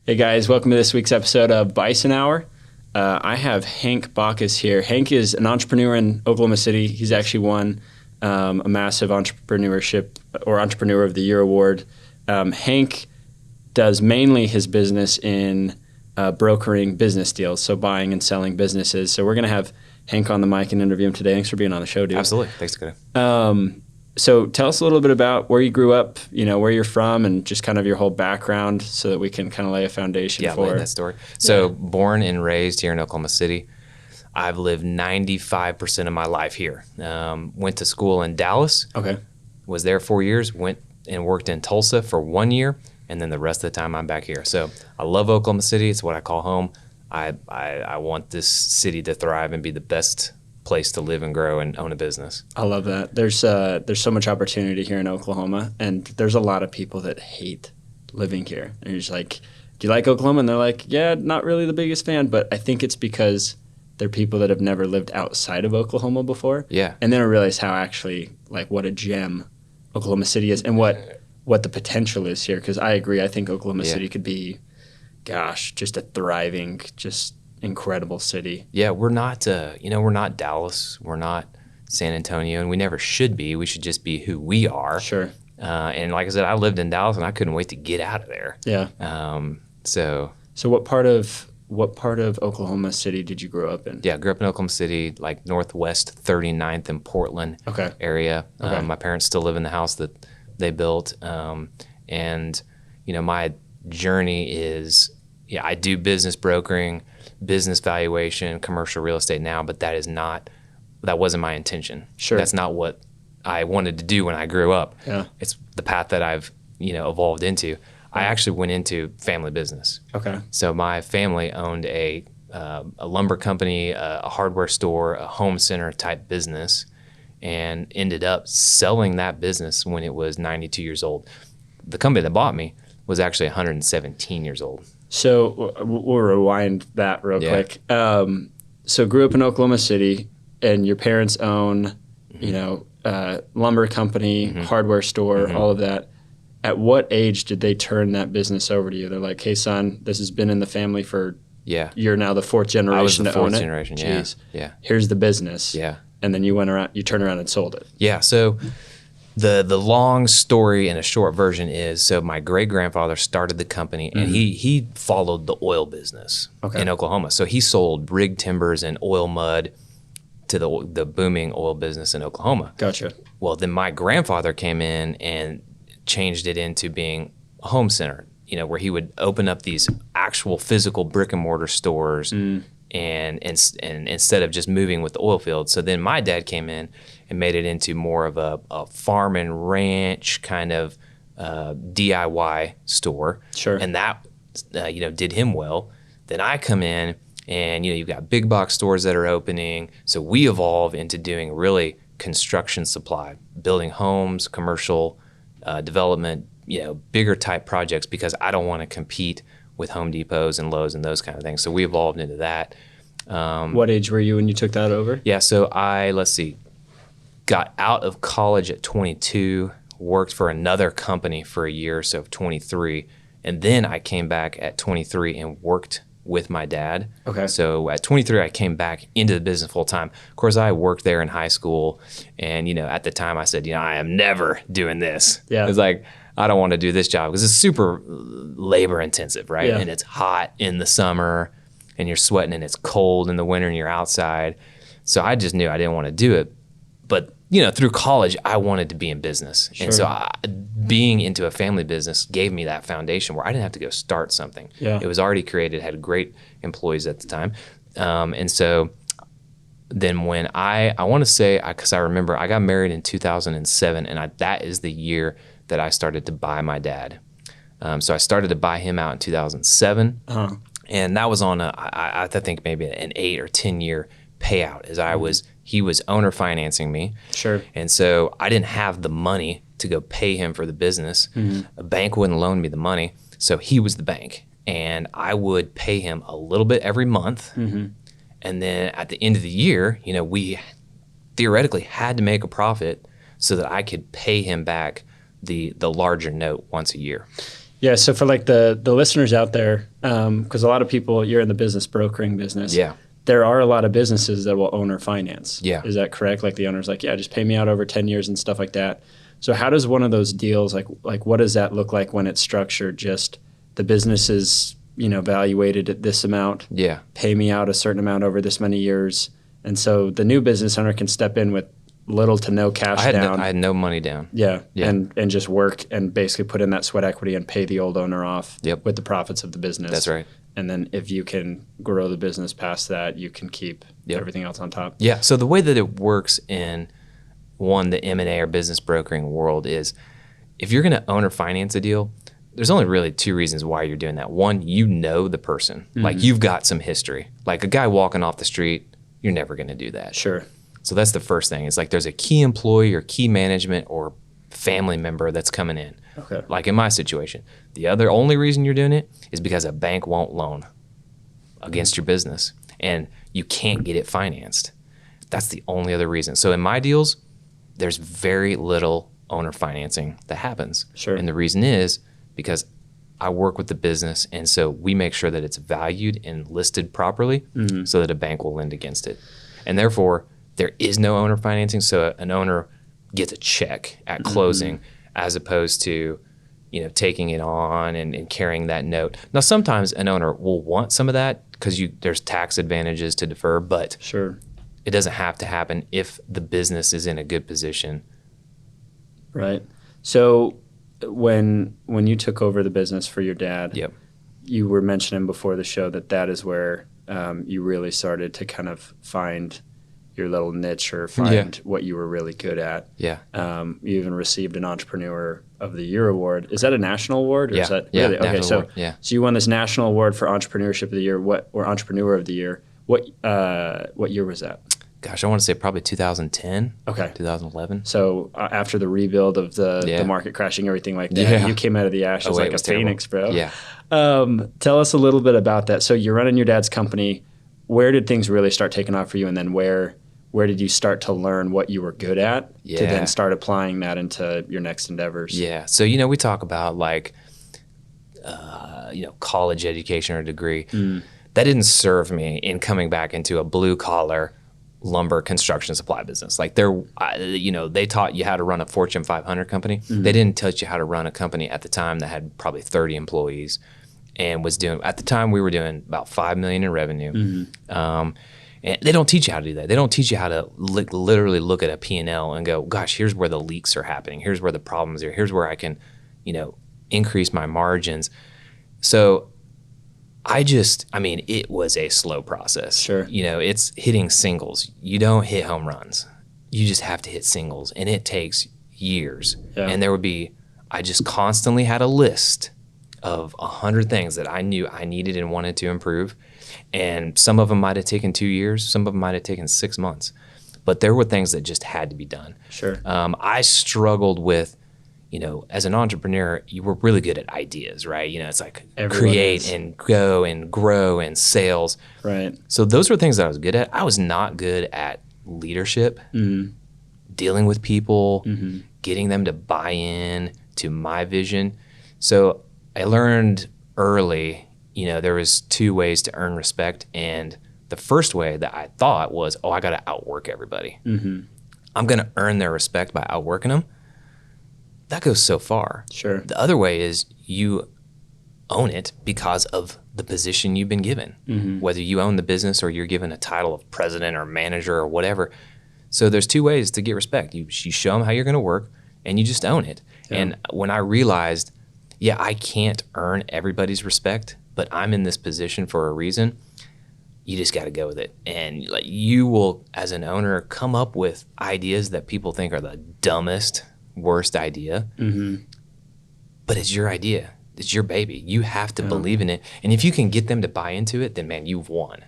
Hey guys, welcome to this week's episode of Bison Hour. I have Hank Bockus here. Hank is an entrepreneur in Oklahoma City. He's actually won a massive entrepreneurship or Entrepreneur of the Year award. Hank does mainly his business in brokering business deals, so buying and selling businesses. So we're going to have Hank on the mic and interview him today. Thanks for being on the show, dude. Absolutely. Thanks, Dakota. So tell us a little bit about where you grew up, where you're from, and just kind of your whole background so that we can kind of lay a foundation for lay that story. So born and raised here in Oklahoma City. I've lived 95% of my life here. Went to school in Dallas. Okay. Was there 4 years. Went and worked in Tulsa for 1 year. And then the rest of the time I'm back here. So I love Oklahoma City. It's what I call home. I want this city to thrive and be the best place to live and grow and own a business. I love that. There's so much opportunity here in Oklahoma, and there's a lot of people that hate living here. And you're just like, do you like Oklahoma? And they're like, yeah, not really the biggest fan, but I think it's because they're people that have never lived outside of Oklahoma before. Yeah. And then I realize how actually, like, what a gem Oklahoma City is and what the potential is here. Because I agree. I think Oklahoma City could be, just a thriving, just incredible city. Yeah, we're not we're not Dallas, we're not San Antonio, and we never should be. We should just be who we are. Sure. And like I said, I lived in Dallas and I couldn't wait to get out of there. Yeah. So what part of Oklahoma City did you grow up in? Yeah, I grew up in Oklahoma City, like Northwest 39th and Portland area. Okay. My parents still live in the house that they built. And my journey is, I do business brokering, business valuation, commercial real estate now, but that wasn't my intention. Sure. That's not what I wanted to do when I grew up. Yeah. It's the path that I've, evolved into. I actually went into family business. Okay. So my family owned a lumber company, a hardware store, a home center type business, and ended up selling that business when it was 92 years old. The company that bought me was actually 117 years old. So we'll rewind that real quick. So grew up in Oklahoma City, and your parents own, lumber company, hardware store, all of that. At what age did they turn that business over to you? They're like, hey, son, this has been in the family for, you're now the fourth generation I was the to fourth own it. Generation, Jeez. Yeah. Here's the business. Yeah. And then you turned around and sold it. Yeah, so the long story and a short version is, so my great-grandfather started the company, and he followed the oil business in Oklahoma. So he sold rig timbers and oil mud to the booming oil business in Oklahoma. Gotcha. Well, then my grandfather came in and changed it into being a home center, where he would open up these actual physical brick and mortar stores and instead of just moving with the oil field. So then my dad came in and made it into more of a farm and ranch kind of DIY store. Sure. And that, did him well. Then I come in and, you've got big box stores that are opening. So we evolve into doing really construction supply, building homes, commercial development, bigger type projects, because I don't want to compete with Home Depots and Lowe's and those kind of things. So we evolved into that. What age were you when you took that over? Yeah, so I got out of college at 22, worked for another company for a year, so 23, and then I came back at 23 and worked with my dad. Okay. So at 23, I came back into the business full time. Of course, I worked there in high school, and at the time I said, I am never doing this. Yeah. It's like, I don't want to do this job because it's super labor intensive, right? Yeah. And it's hot in the summer, and you're sweating, and it's cold in the winter, and you're outside. So I just knew I didn't want to do it. But through college, I wanted to be in business. Sure. And so being into a family business gave me that foundation where I didn't have to go start something. Yeah. It was already created, had great employees at the time. And so then when I want to say, because I remember I got married in 2007, and that is the year that I started to buy my dad. So I started to buy him out in 2007. Uh-huh. And that was on I think maybe an 8 or 10 year payout, as he was owner financing me. Sure. And so I didn't have the money to go pay him for the business. A bank wouldn't loan me the money. So he was the bank, and I would pay him a little bit every month. And then at the end of the year, we theoretically had to make a profit so that I could pay him back the larger note once a year. Yeah. So for like the listeners out there, because a lot of people, you're in the business brokering business. Yeah. There are a lot of businesses that will owner finance. Yeah. Is that correct? Like the owner's like, yeah, just pay me out over 10 years and stuff like that. So how does one of those deals, like what does that look like when it's structured? Just the business is, valuated at this amount. Yeah. Pay me out a certain amount over this many years. And so the new business owner can step in with little to no cash down. I had no money down. Yeah. Yeah. And just work and basically put in that sweat equity and pay the old owner off Yep. with the profits of the business. That's right. And then if you can grow the business past that, you can keep everything else on top. Yeah. So the way that it works in the M&A or business brokering world is if you're going to own or finance a deal, there's only really two reasons why you're doing that. One, the person. Like you've got some history. Like a guy walking off the street, you're never going to do that. Sure. So that's the first thing. It's like there's a key employee or key management or family member that's coming in. Okay. Like in my situation. The only reason you're doing it is because a bank won't loan against your business and you can't get it financed. That's the only other reason. So in my deals, there's very little owner financing that happens. Sure. And the reason is because I work with the business, and so we make sure that it's valued and listed properly so that a bank will lend against it. And therefore, there is no owner financing, so an owner gets a check at closing as opposed to taking it on and carrying that note. Now, sometimes an owner will want some of that because there's tax advantages to defer, but Sure. it doesn't have to happen if the business is in a good position. Right. So when you took over the business for your dad, Yep. you were mentioning before the show that is where you really started to kind of find your little niche or find what you were really good at. Yeah. You even received an Entrepreneur of the Year award. Is that a national award? Or Yeah. Is that Yeah, really? Okay. national So, award. Yeah. so you won this national award for Entrepreneurship of the Year. Or Entrepreneur of the Year? What year was that? Gosh, I want to say probably 2010, Okay. 2011. So after the rebuild of the market crashing, everything like that, Yeah. you came out of the ashes like it a was terrible. phoenix, bro. Yeah. Tell us a little bit about that. So you're running your dad's company. Where did things really start taking off for you? And then where did you start to learn what you were good at to then Yeah. start applying that into your next endeavors? Yeah. So, we talk about like, college education or degree. That didn't serve me in coming back into a blue collar lumber construction supply business. Like they taught you how to run a Fortune 500 company. They didn't teach you how to run a company at the time that had probably 30 employees and at the time we were doing about 5 million in revenue. And they don't teach you how to do that. They don't teach you how to literally look at a P&L and go, gosh, here's where the leaks are happening. Here's where the problems are. Here's where I can, increase my margins. So it was a slow process. Sure. It's hitting singles. You don't hit home runs. You just have to hit singles, and it takes years. Yeah. And I just constantly had a list of 100 things that I knew I needed and wanted to improve. And some of them might have taken 2 years. Some of them might have taken 6 months. But there were things that just had to be done. Sure. I struggled with, as an entrepreneur, you were really good at ideas, right? It's like Everyone create is. and go and grow and sales. Right. So those were things that I was good at. I was not good at leadership, dealing with people, getting them to buy in to my vision. So I learned early, there was 2 ways to earn respect. And the first way that I thought was, I got to outwork everybody. I'm going to earn their respect by outworking them. That goes so far. Sure. The other way is you own it because of the position you've been given, whether you own the business or you're given a title of president or manager or whatever. So there's 2 ways to get respect. You show them how you're going to work, and you just own it. Yeah. And when I realized, I can't earn everybody's respect, but I'm in this position for a reason, you just got to go with it. And you will, as an owner, come up with ideas that people think are the dumbest, worst idea, but it's your idea. It's your baby. You have to believe in it. And if you can get them to buy into it, then man, you've won.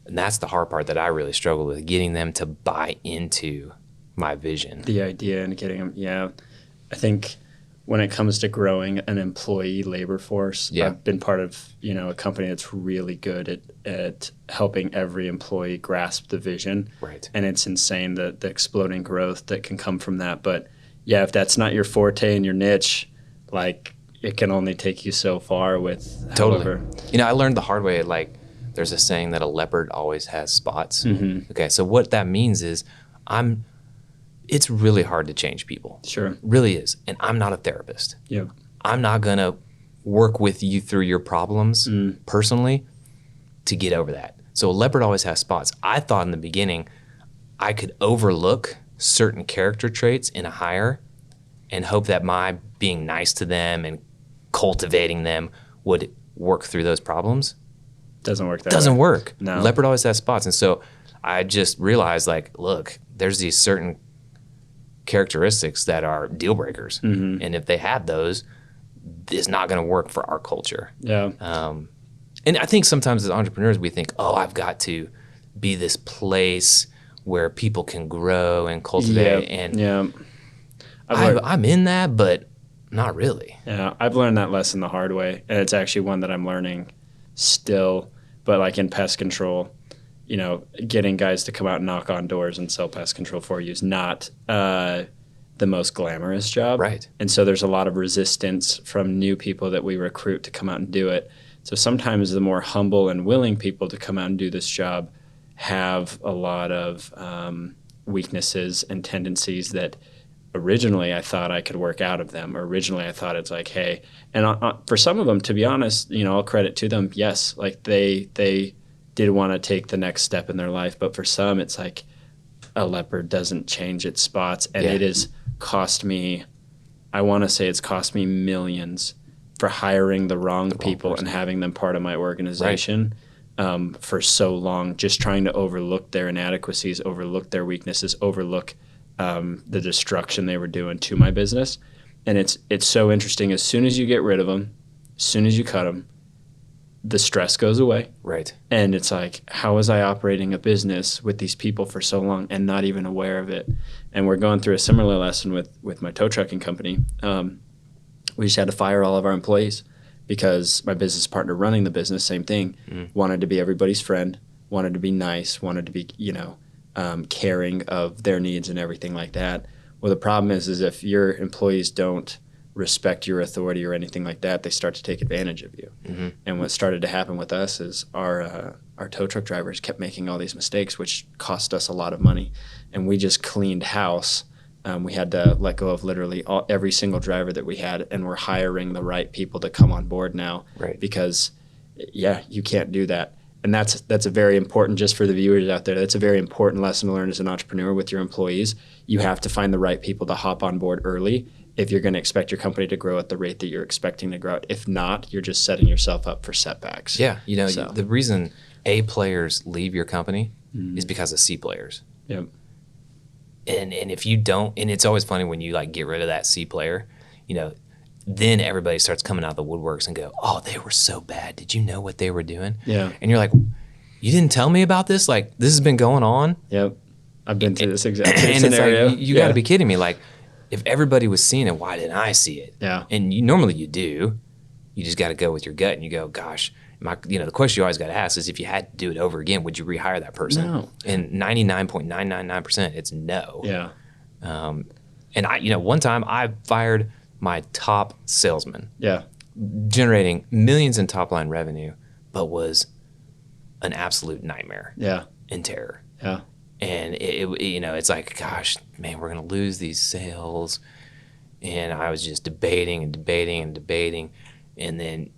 And that's the hard part that I really struggle with, getting them to buy into my vision. The idea and getting them. Yeah. I think when it comes to growing an employee labor force, I've been part of, a company that's really good at helping every employee grasp the vision. Right. And it's insane the exploding growth that can come from that. But if that's not your forte and your niche, it can only take you so far with Totally. however. You know, I learned the hard way, like, there's a saying that a leopard always has spots. Mm-hmm. Okay, so what that means is it's really hard to change people. Sure. Really is. And I'm not a therapist. Yep. I'm not going to work with you through your problems personally to get over that. So a leopard always has spots. I thought in the beginning I could overlook certain character traits in a hire and hope that my being nice to them and cultivating them would work through those problems. Doesn't work that Doesn't way. work. No. Leopard always has spots. And so I just realized, like, look, there's these certain characteristics that are deal breakers. Mm-hmm. And if they have those, it's not going to work for our culture. Yeah. And I think sometimes as entrepreneurs, we think, oh, I've got to be this place where people can grow and cultivate. And yeah. I'm in that, but not really. Yeah, I've learned that lesson the hard way, and it's actually one that I'm learning still. But like in pest control, you know, getting guys to come out and knock on doors and sell pest control for you is not the most glamorous job. Right. And so there's a lot of resistance from new people that we recruit to come out and do it. So sometimes the more humble and willing people to come out and do this job have a lot of weaknesses and tendencies that originally I thought I could work out of them. Or originally I thought it's like, hey, and for some of them, to be honest, you know, I'll credit to them. Yes, like they did want to take the next step in their life. But for some, it's like a leopard doesn't change its spots. And it has cost me, I want to say it's cost me millions for hiring the wrong people and having them part of my organization for so long, just trying to overlook their inadequacies, overlook their weaknesses, overlook the destruction they were doing to my business. And it's so interesting. As soon as you get rid of them, as soon as you cut them, the stress goes away. Right. And it's like, how was I operating a business with these people for so long and not even aware of it? And we're going through a similar lesson with my tow trucking company. We just had to fire all of our employees because my business partner running the business, same thing, wanted to be everybody's friend, wanted to be nice, wanted to be, you know, caring of their needs and everything like that. Well, the problem is if your employees don't respect your authority or anything like that, they start to take advantage of you. Mm-hmm. And what started to happen with us is our tow truck drivers kept making all these mistakes, which cost us a lot of money. And we just cleaned house. We had to let go of literally every single driver that we had, and we're hiring the right people to come on board now. Right. Because, yeah, you can't do that. And that's a very important, just for the viewers out there, that's a very important lesson to learn as an entrepreneur with your employees. You have to find the right people to hop on board early if you're going to expect your company to grow at the rate that you're expecting to grow at. If not, you're just setting yourself up for setbacks. Yeah. You know, the reason A players leave your company is because of C players. Yep. And if you don't, and it's always funny when you like get rid of that C player, you know, then everybody starts coming out of the woodworks and go, oh, they were so bad. Did you know what they were doing? Yeah. And you're like, you didn't tell me about this? Like, this has been going on? Yep. I've been through this exact and scenario. It's like, you got to be kidding me. Like, if everybody was seeing it, why didn't I see it? Yeah. And normally you do. You just got to go with your gut and you go, gosh, the question you always got to ask is if you had to do it over again, would you rehire that person? No. And 99.999%, it's no. Yeah. And one time I fired my top salesman. Yeah. Generating millions in top line revenue, but was an absolute nightmare. Yeah. And terror. Yeah. And it's like, gosh, man, we're going to lose these sales. And I was just debating and debating and debating. And then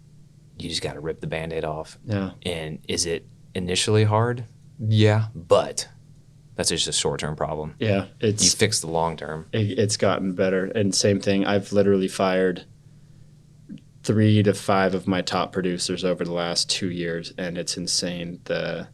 you just got to rip the Band-Aid off. Yeah. And is it initially hard? Yeah. But that's just a short-term problem. Yeah. You fix the long-term. It's gotten better. And same thing, I've literally fired 3 to 5 of my top producers over the last 2 years. And it's insane the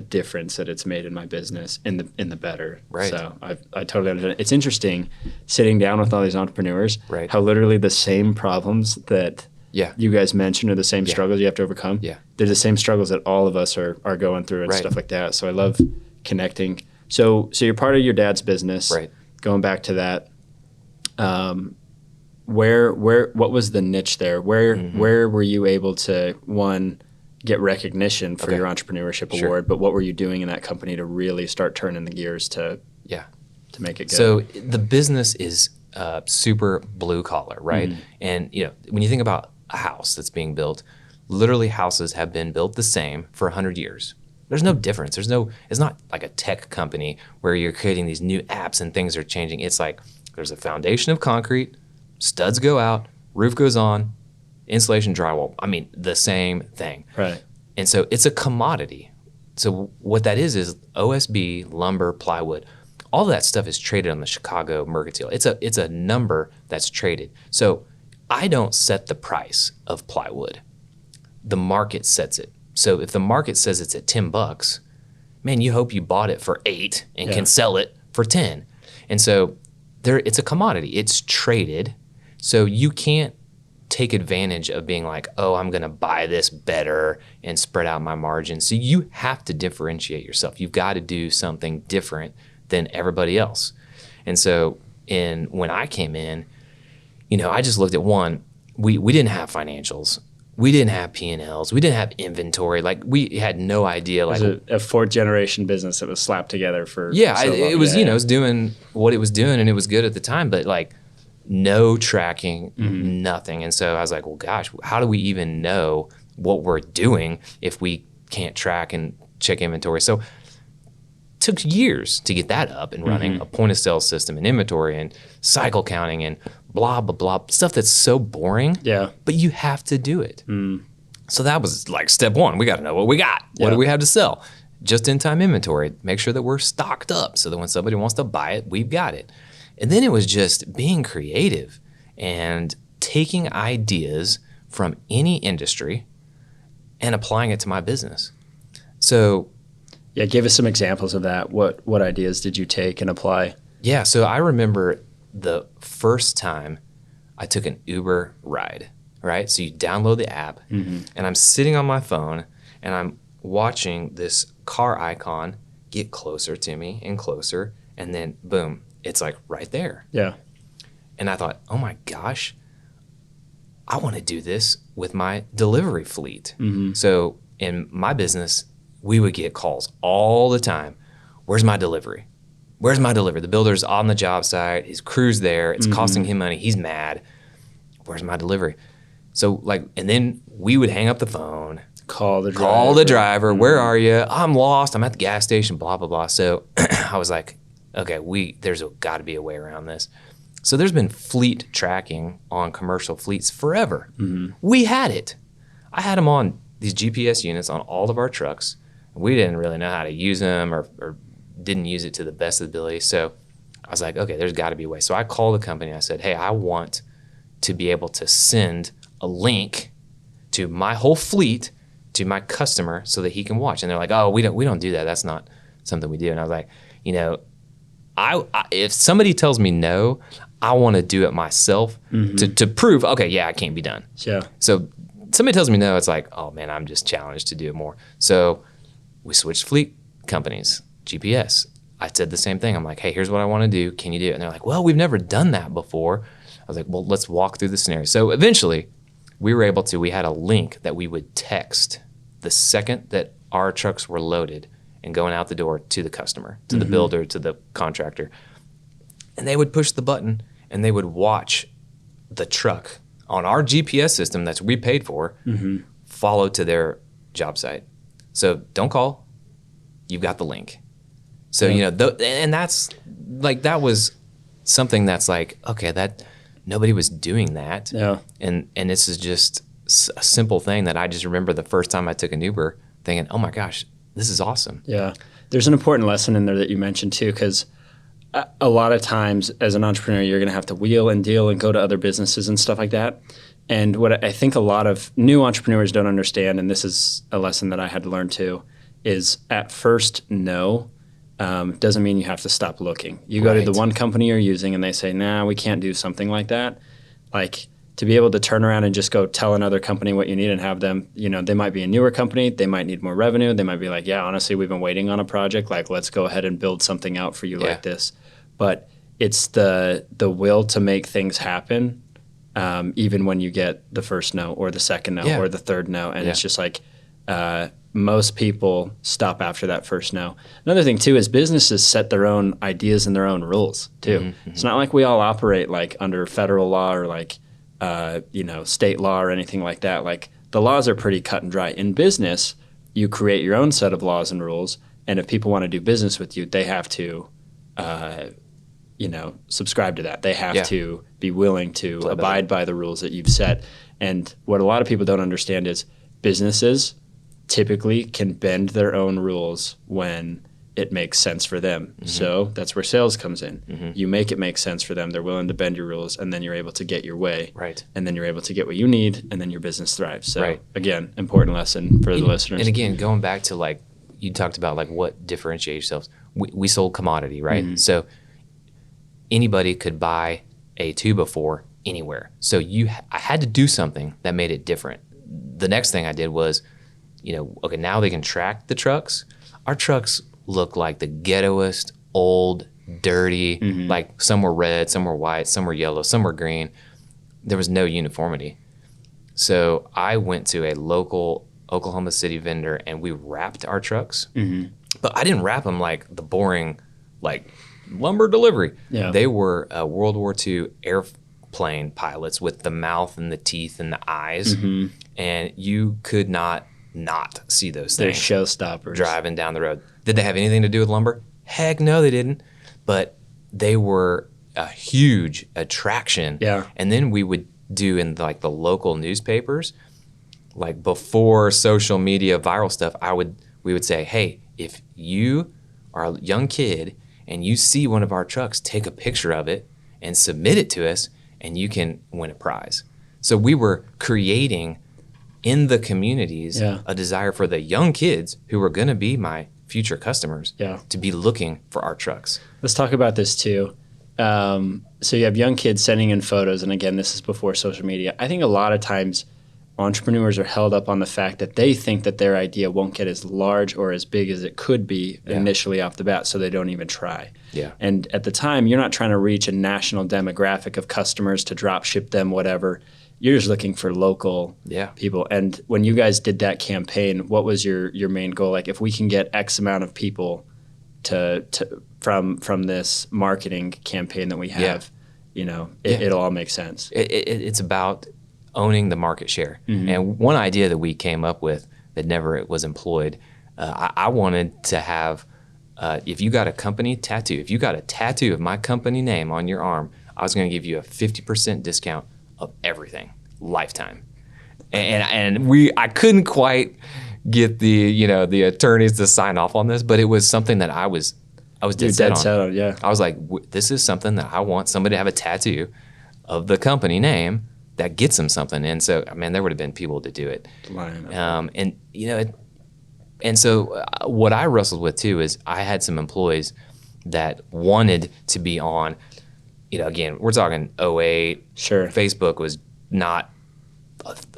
difference that it's made in my business in the better. Right. So I totally understand. It's interesting sitting down with all these entrepreneurs, right, how literally the same problems that you guys mentioned are the same struggles you have to overcome. Yeah. They're the same struggles that all of us are going through and stuff like that. So I love connecting. So you're part of your dad's business. Right. Going back to that, what was the niche there? Where were you able to, one, get recognition for your entrepreneurship award, but what were you doing in that company to really start turning the gears to make it good? So the business is super blue collar, right? And when you think about a house that's being built, literally houses have been built the same for 100 years. There's no difference. It's not like a tech company where you're creating these new apps and things are changing. It's like there's a foundation of concrete, studs go out, roof goes on, insulation, drywall. I mean, the same thing. Right. And so it's a commodity. So what that is OSB, lumber, plywood, all that stuff is traded on the Chicago Mercantile. It's a number that's traded. So I don't set the price of plywood. The market sets it. So if the market says it's at $10, man, you hope you bought it for $8 and can sell it for $10. And so it's a commodity. It's traded. So you can't take advantage of being like, oh, I'm going to buy this better and spread out my margins. So you have to differentiate yourself. You've got to do something different than everybody else. And so when I came in, I just looked at one, we didn't have financials. We didn't have P&Ls. We didn't have inventory. Like we had no idea. Like it was a fourth generation business that was slapped together for it was it was doing what it was doing and it was good at the time, but like no tracking, nothing. And so I was like, well, gosh, how do we even know what we're doing if we can't track and check inventory? So took years to get that up and running, a point of sale system and inventory and cycle counting and blah, blah, blah, stuff that's so boring. Yeah. But you have to do it. So that was like step one. We got to know what we got. What do we have to sell? Just in time inventory. Make sure that we're stocked up so that when somebody wants to buy it, we've got it. And then it was just being creative and taking ideas from any industry and applying it to my business. So yeah, give us some examples of that. What ideas did you take and apply? Yeah, so I remember the first time I took an Uber ride, right? So you download the app, and I'm sitting on my phone, and I'm watching this car icon get closer to me and closer, and then boom, it's like right there. Yeah. And I thought, oh my gosh, I want to do this with my delivery fleet. So in my business, we would get calls all the time. Where's my delivery? Where's my delivery? The builder's on the job site. His crew's there. It's costing him money. He's mad. Where's my delivery? So and then we would hang up the phone. Call the driver. Where are you? I'm lost. I'm at the gas station, blah, blah, blah. So I was like, okay, there's got to be a way around this. So there's been fleet tracking on commercial fleets forever. We had it. I had them on these GPS units on all of our trucks. We didn't really know how to use them or didn't use it to the best of the ability. So I was like, okay, there's got to be a way. So I called the company. I said, hey, I want to be able to send a link to my whole fleet to my customer so that he can watch. And they're like, oh, we don't do that. That's not something we do. And I was like, I if somebody tells me no, I want to do it myself to prove, okay, yeah, it can't be done. Yeah. So somebody tells me no, it's like, oh man, I'm just challenged to do it more. So we switched fleet companies, GPS. I said the same thing. I'm like, hey, here's what I want to do. Can you do it? And they're like, well, we've never done that before. I was like, well, let's walk through the scenario. So eventually we had a link that we would text the second that our trucks were loaded and going out the door to the customer, to the builder, to the contractor. And they would push the button and they would watch the truck on our GPS system that we paid for follow to their job site. So don't call, you've got the link. So, and that's like, that was something that's like, okay, that nobody was doing that. Yeah. And this is just a simple thing that I just remember the first time I took an Uber thinking, oh my gosh, this is awesome. Yeah. There's an important lesson in there that you mentioned too, because a lot of times as an entrepreneur, you're going to have to wheel and deal and go to other businesses and stuff like that. And what I think a lot of new entrepreneurs don't understand, and this is a lesson that I had to learn too, is at first no doesn't mean you have to stop looking. You go to the one company you're using and they say, nah, we can't do something like that. Like to be able to turn around and just go tell another company what you need and have them, they might be a newer company. They might need more revenue. They might be like, yeah, honestly, we've been waiting on a project. Like, let's go ahead and build something out for you like this. But it's the will to make things happen. Even when you get the first no or the second no or the third no. And it's just like, most people stop after that first no. Another thing too is businesses set their own ideas and their own rules too. Mm-hmm. It's not like we all operate like under federal law or like state law or anything like that. Like the laws are pretty cut and dry. In business, you create your own set of laws and rules, and if people want to do business with you, they have to subscribe to that. They have to be willing to abide by the rules that you've set. And what a lot of people don't understand is businesses typically can bend their own rules when it makes sense for them. Mm-hmm. So that's where sales comes in. Mm-hmm. You make it make sense for them. They're willing to bend your rules, and then you're able to get your way. Right. And then you're able to get what you need, and then your business thrives. So again, important lesson for the listeners. And again, going back to like, you talked about like what differentiates yourselves. We sold commodity, right? Mm-hmm. So anybody could buy a 2x4 anywhere. So I had to do something that made it different. The next thing I did was, okay, now they can track the trucks. Our trucks look like the ghettoest, old, dirty, like some were red, some were white, some were yellow, some were green. There was no uniformity. So I went to a local Oklahoma City vendor and we wrapped our trucks. Mm-hmm. But I didn't wrap them like the boring, like lumber delivery. Yeah. They were World War II airplane pilots with the mouth and the teeth and the eyes. Mm-hmm. And you could not see those things. They're showstoppers. Driving down the road. Did they have anything to do with lumber? Heck no, they didn't. But they were a huge attraction. Yeah. And then we would do in like the local newspapers, like before social media viral stuff, we would say, hey, if you are a young kid and you see one of our trucks, take a picture of it and submit it to us and you can win a prize. So we were creating in the communities a desire for the young kids who were going to be my future customers to be looking for our trucks. Let's talk about this too. So you have young kids sending in photos, and again, this is before social media. I think a lot of times entrepreneurs are held up on the fact that they think that their idea won't get as large or as big as it could be initially off the bat, so they don't even try. Yeah. And at the time, you're not trying to reach a national demographic of customers to drop ship them, whatever. You're just looking for local people. And when you guys did that campaign, what was your main goal? Like, if we can get X amount of people from this marketing campaign that we have, it'll all make sense. It's about owning the market share. Mm-hmm. And one idea that we came up with that never was employed, I wanted to have, if you got a company tattoo, if you got a tattoo of my company name on your arm, I was going to give you a 50% discount of everything, lifetime. And I couldn't quite get the attorneys to sign off on this, but it was something that I was dead set on. Yeah. I was like, this is something that I want somebody to have a tattoo of the company name that gets them something. And so, there would have been people to do it. And so what I wrestled with too is I had some employees that wanted to be on, again, we're talking 08. Sure. Facebook was not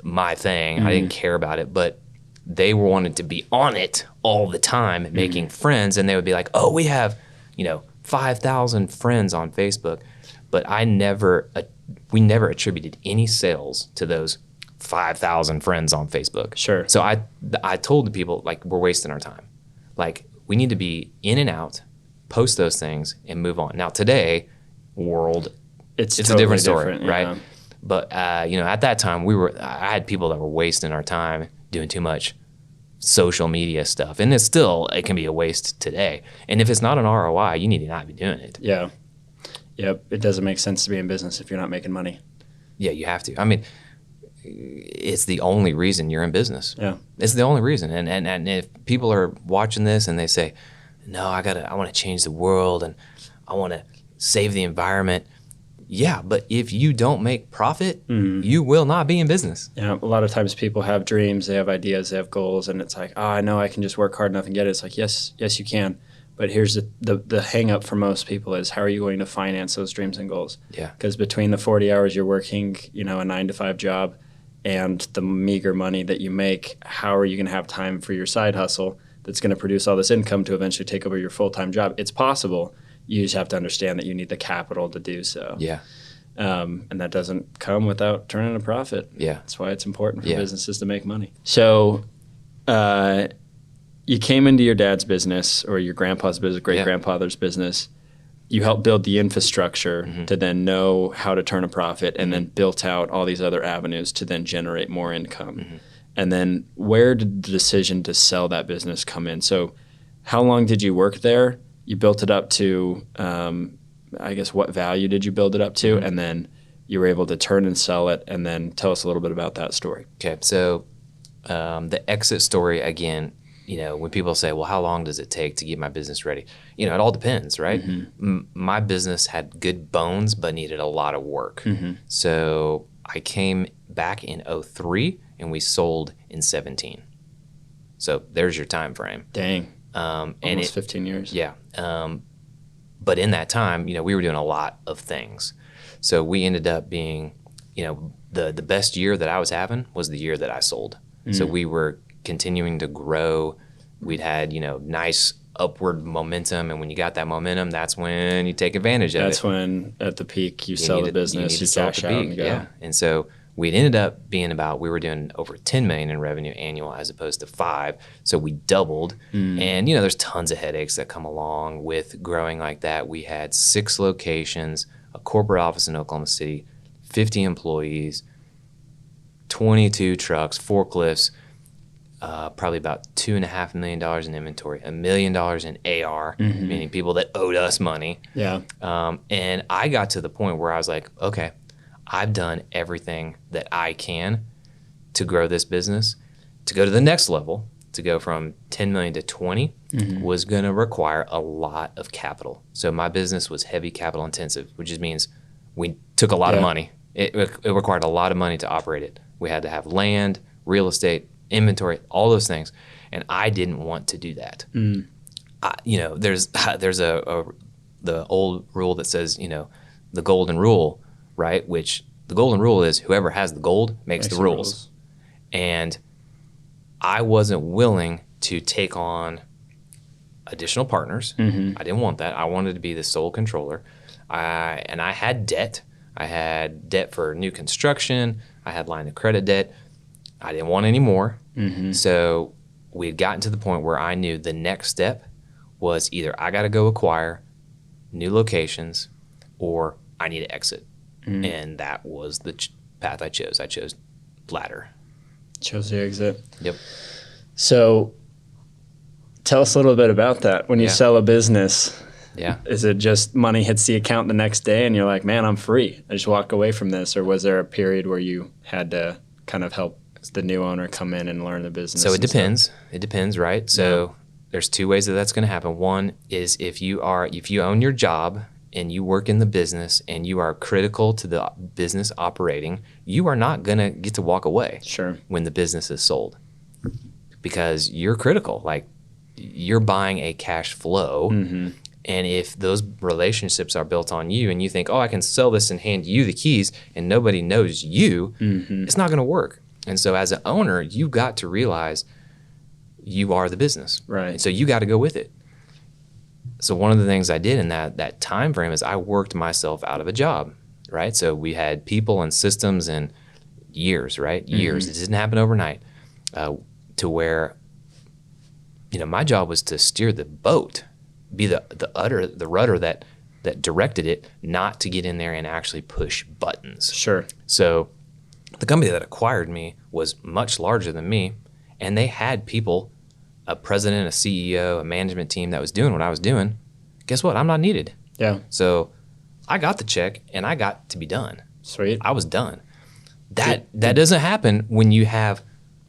my thing. Mm-hmm. I didn't care about it, but they wanted to be on it all the time, making friends. And they would be like, oh, we have, 5,000 friends on Facebook. But we never attributed any sales to those 5,000 friends on Facebook. Sure. So I told the people, like, we're wasting our time. Like, we need to be in and out, post those things, and move on. Now, today, it's totally a different story, right? Yeah. But, at that time, I had people that were wasting our time doing too much social media stuff. And it can be a waste today. And if it's not an ROI, you need to not be doing it. Yeah. Yep. It doesn't make sense to be in business if you're not making money. Yeah, you have to. It's the only reason you're in business. Yeah. It's the only reason. And if people are watching this and they say, no, I want to change the world and I want to save the environment. Yeah, but if you don't make profit, you will not be in business. Yeah, a lot of times people have dreams, they have ideas, they have goals, and it's like, I know I can just work hard enough and get it. It's like, yes, you can. But here's the hang up for most people is, how are you going to finance those dreams and goals? Yeah. Because between the 40 hours you're working, a 9-to-5 job, and the meager money that you make, how are you going to have time for your side hustle that's going to produce all this income to eventually take over your full-time job? It's possible. You just have to understand that you need the capital to do so. Yeah. And that doesn't come without turning a profit. Yeah. That's why it's important for businesses to make money. So you came into your dad's business or your grandpa's business, great-grandfather's business. You helped build the infrastructure to then know how to turn a profit, and then built out all these other avenues to then generate more income. And then where did the decision to sell that business come in? So how long did you work there? You built it up to, I guess, what value did you build it up to? And then you were able to turn and sell it, and then tell us a little bit about that story. Okay, so the exit story, again, when people say, well, how long does it take to get my business ready? It all depends, right? My business had good bones, but needed a lot of work. So I came back in 2003, and we sold in 2017. So there's your time frame. Dang. Almost 15 years. Yeah. But in that time, we were doing a lot of things. So we ended up being, the best year that I was having was the year that I sold. So we were continuing to grow. We'd had, nice upward momentum. And when you got that momentum, that's when you take advantage of it. That's when at the peak you sell the business, you cash out and go. Yeah. And so we'd ended up being we were doing over 10 million in revenue annual as opposed to 5. So we doubled. And, there's tons of headaches that come along with growing like that. We had 6 locations, a corporate office in Oklahoma City, 50 employees, 22 trucks, forklifts, probably about $2.5 million in inventory, $1 million in AR, meaning people that owed us money. Yeah. And I got to the point where I was like, okay, I've done everything that I can to grow this business. To go to the next level, to go from 10 million to 20 was going to require a lot of capital. So my business was heavy capital intensive, which just means we took a lot of money. It required a lot of money to operate it. We had to have land, real estate, inventory, all those things. And I didn't want to do that. There's the old rule that says, the golden rule, right? Which the golden rule is whoever has the gold makes the rules. And I wasn't willing to take on additional partners. I didn't want that. I wanted to be the sole controller. And I had debt. I had debt for new construction. I had line of credit debt. I didn't want any more. So we had gotten to the point where I knew the next step was either I got to go acquire new locations or I need to exit. And that was the path I chose. I chose latter. Chose the exit. Yep. So tell us a little bit about that. When you sell a business, is it just money hits the account the next day and you're like, man, I'm free. I just walk away from this. Or was there a period where you had to kind of help the new owner come in and learn the business? So it depends. It depends, right? So there's 2 ways that that's going to happen. One is if you own your job and you work in the business and you are critical to the business operating, you are not going to get to walk away when the business is sold because you're critical. Like you're buying a cash flow. And if those relationships are built on you and you think, oh, I can sell this and hand you the keys and nobody knows you, it's not going to work. And so as an owner, you've got to realize you are the business. Right. And so you got to go with it. So one of the things I did in that time frame is I worked myself out of a job, right? So we had people and systems and years, right? Years. It didn't happen overnight to where, my job was to steer the boat, be the rudder that directed it, not to get in there and actually push buttons. Sure. So the company that acquired me was much larger than me, and they had people, a president, a CEO, a management team that was doing what I was doing. Guess what? I'm not needed. Yeah. So I got the check and I got to be done. Sweet. I was done. That doesn't happen when you have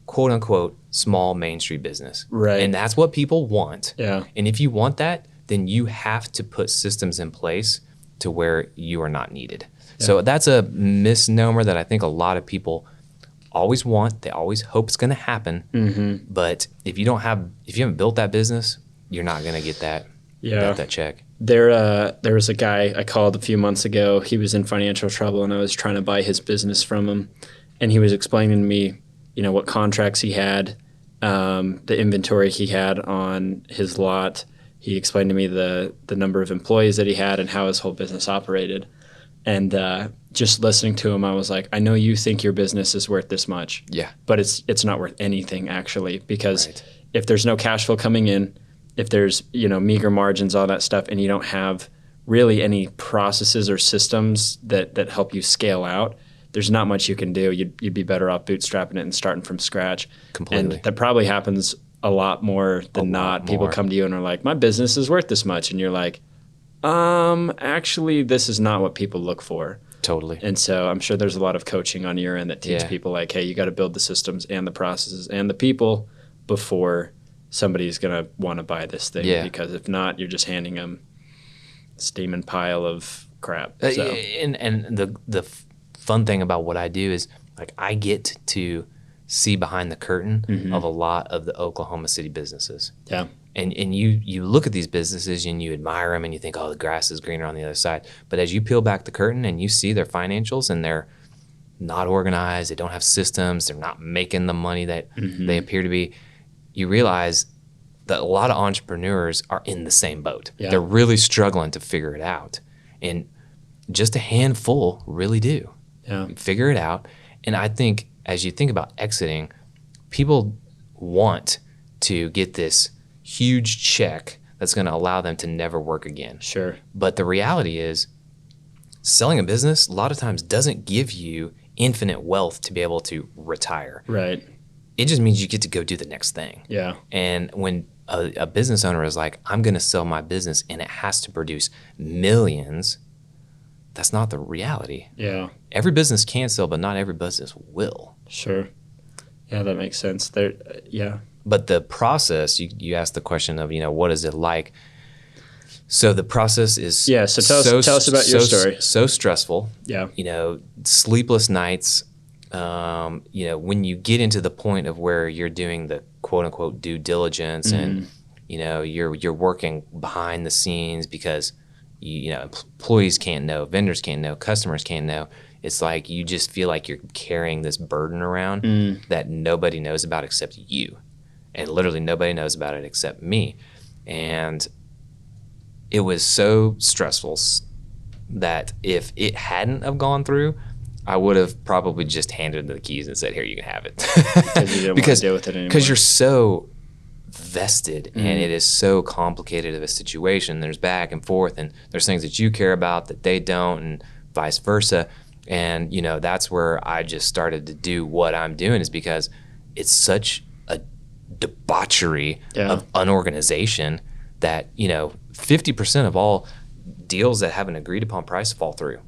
quote unquote small Main Street business. Right. And that's what people want. Yeah. And if you want that, then you have to put systems in place to where you are not needed. Yeah. So that's a misnomer that I think a lot of people always want. They always hope it's going to happen. But if you haven't built that business, you're not going to get that check. There was a guy I called a few months ago. He was in financial trouble, and I was trying to buy his business from him. And he was explaining to me, what contracts he had, the inventory he had on his lot. He explained to me the number of employees that he had and how his whole business operated. And just listening to him, I was like, I know you think your business is worth this much. Yeah. But it's not worth anything, actually, because if there's no cash flow coming in, if there's, meager margins, all that stuff, and you don't have really any processes or systems that help you scale out, there's not much you can do. You'd be better off bootstrapping it and starting from scratch. Completely. And that probably happens a lot more than not. People come to you and are like, my business is worth this much. And you're like, actually, this is not what people look for. Totally. And so I'm sure there's a lot of coaching on your end that teach Yeah. people like, hey, you got to build the systems and the processes and the people before somebody's going to want to buy this thing. Yeah. Because if not, you're just handing them a steaming pile of crap. So. And the fun thing about what I do is like I get to see behind the curtain of a lot of the Oklahoma City businesses. Yeah. And you look at these businesses and you admire them and you think, oh, the grass is greener on the other side. But as you peel back the curtain and you see their financials and they're not organized, they don't have systems, they're not making the money that they appear to be, you realize that a lot of entrepreneurs are in the same boat. Yeah. They're really struggling to figure it out. And just a handful really do. Yeah. Figure it out. And I think as you think about exiting, people want to get this huge check that's going to allow them to never work again. Sure. But the reality is selling a business a lot of times doesn't give you infinite wealth to be able to retire. Right. It just means you get to go do the next thing. Yeah. And when a business owner is like, I'm going to sell my business and it has to produce millions, that's not the reality. Yeah. Every business can sell, but not every business will. Sure. Yeah, that makes sense. Yeah. But the process, you asked the question of, what is it like? So the process is Yeah, so tell us about your story. So stressful. Yeah. Sleepless nights. When you get into the point of where you're doing the quote unquote due diligence and you're working behind the scenes because employees can't know, vendors can't know, customers can't know. It's like you just feel like you're carrying this burden around that nobody knows about except you. And literally nobody knows about it except me. And it was so stressful that if it hadn't have gone through, I would have probably just handed the keys and said, here, you can have it. Because you didn't want to deal with it anymore. Because you're so vested and it is so complicated of a situation. There's back and forth and there's things that you care about that they don't and vice versa. And, that's where I just started to do what I'm doing is because it's such a debauchery of unorganization that, 50% of all deals that have an agreed upon price fall through.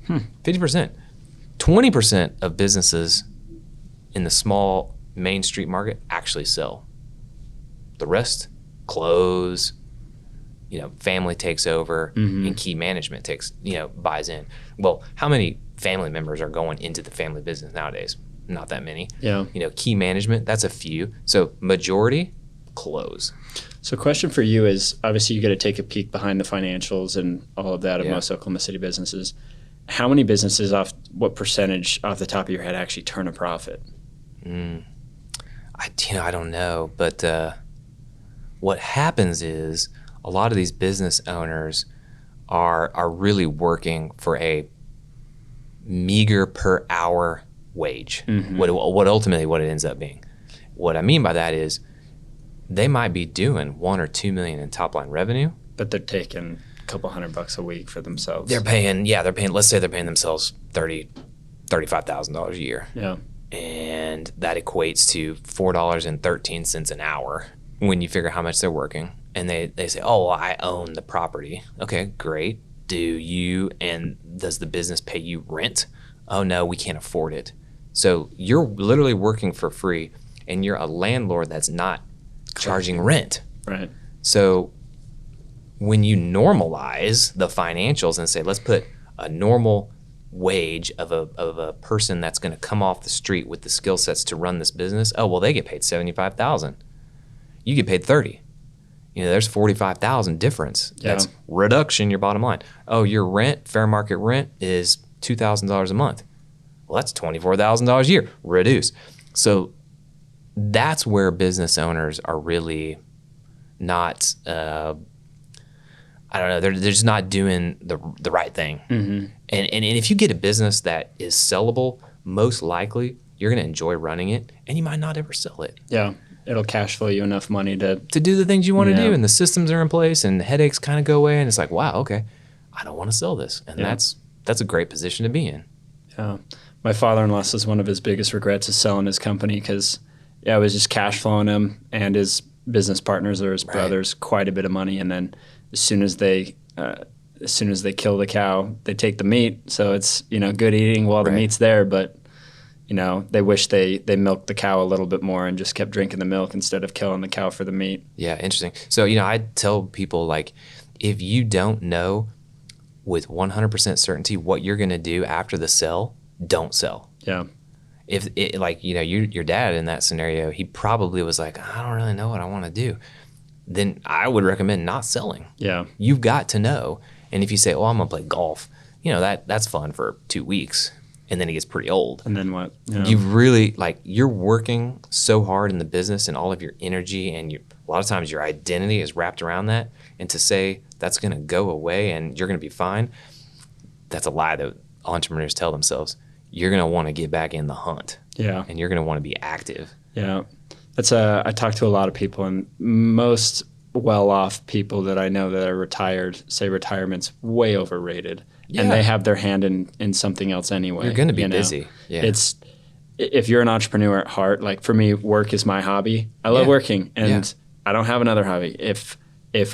50%. 20% of businesses in the small Main Street market actually sell. The rest close, family takes over and key management buys in. Well, how many family members are going into the family business nowadays? Not that many. Yeah. Key management, that's a few. So majority close. So question for you is, obviously you get to take a peek behind the financials and all of that of most Oklahoma City businesses. How many businesses what percentage off the top of your head actually turn a profit? I don't know, but what happens is a lot of these business owners are really working for a meager per hour wage. What ultimately what it ends up being. What I mean by that is they might be doing $1 or $2 million in top line revenue, but they're taking a couple $100 a week for themselves. They're paying. Let's say they're paying themselves $35,000 a year. Yeah. And that equates to $4.13 an hour when you figure how much they're working. And they say, oh, well, I own the property. Okay, great. Do you, and does the business pay you rent? Oh, no, we can't afford it. So you're literally working for free and you're a landlord that's not charging rent. Right. So when you normalize the financials and say, let's put a normal wage of a person that's going to come off the street with the skill sets to run this business, oh, well, they get paid $75,000. You get paid $30,000. There's $45,000 difference. Yeah. That's reduction in your bottom line. Oh, your rent, fair market rent is $2,000 a month. Well, that's $24,000 a year. Reduce. So that's where business owners are really not, I don't know, they're just not doing the right thing. And if you get a business that is sellable, most likely you're going to enjoy running it and you might not ever sell it. Yeah. It'll cash flow you enough money to do the things you want to Yeah. do, and the systems are in place, and the headaches kind of go away, and it's like, wow, okay, I don't want to sell this, and Yeah. that's a great position to be in. My father-in-law says one of his biggest regrets is selling his company because, it was just cash flowing him and his business partners or his brothers quite a bit of money. And then as soon as they kill the cow, they take the meat. So it's, good eating while the meat's there. But, they wish they milked the cow a little bit more and just kept drinking the milk instead of killing the cow for the meat. Yeah, interesting. So, I tell people, like, if you don't know with 100% certainty what you're going to do after the sell, don't sell. Yeah. If it, like, your dad in that scenario, he probably was like, I don't really know what I want to do. Then I would recommend not selling. Yeah. You've got to know. And if you say, I'm going to play golf, that's fun for 2 weeks. And then it gets pretty old. And then what? Yeah. You've really, you're working so hard in the business, and all of your energy and a lot of times your identity is wrapped around that. And to say that's going to go away and you're going to be fine, that's a lie that entrepreneurs tell themselves. You're going to want to get back in the hunt. Yeah. And you're going to want to be active. Yeah. I talk to a lot of people, and most well-off people that I know that are retired say retirement's way overrated. Yeah. And they have their hand in something else anyway. You're going to be busy. Yeah. If you're an entrepreneur at heart, like for me, work is my hobby. I love working, and I don't have another hobby. If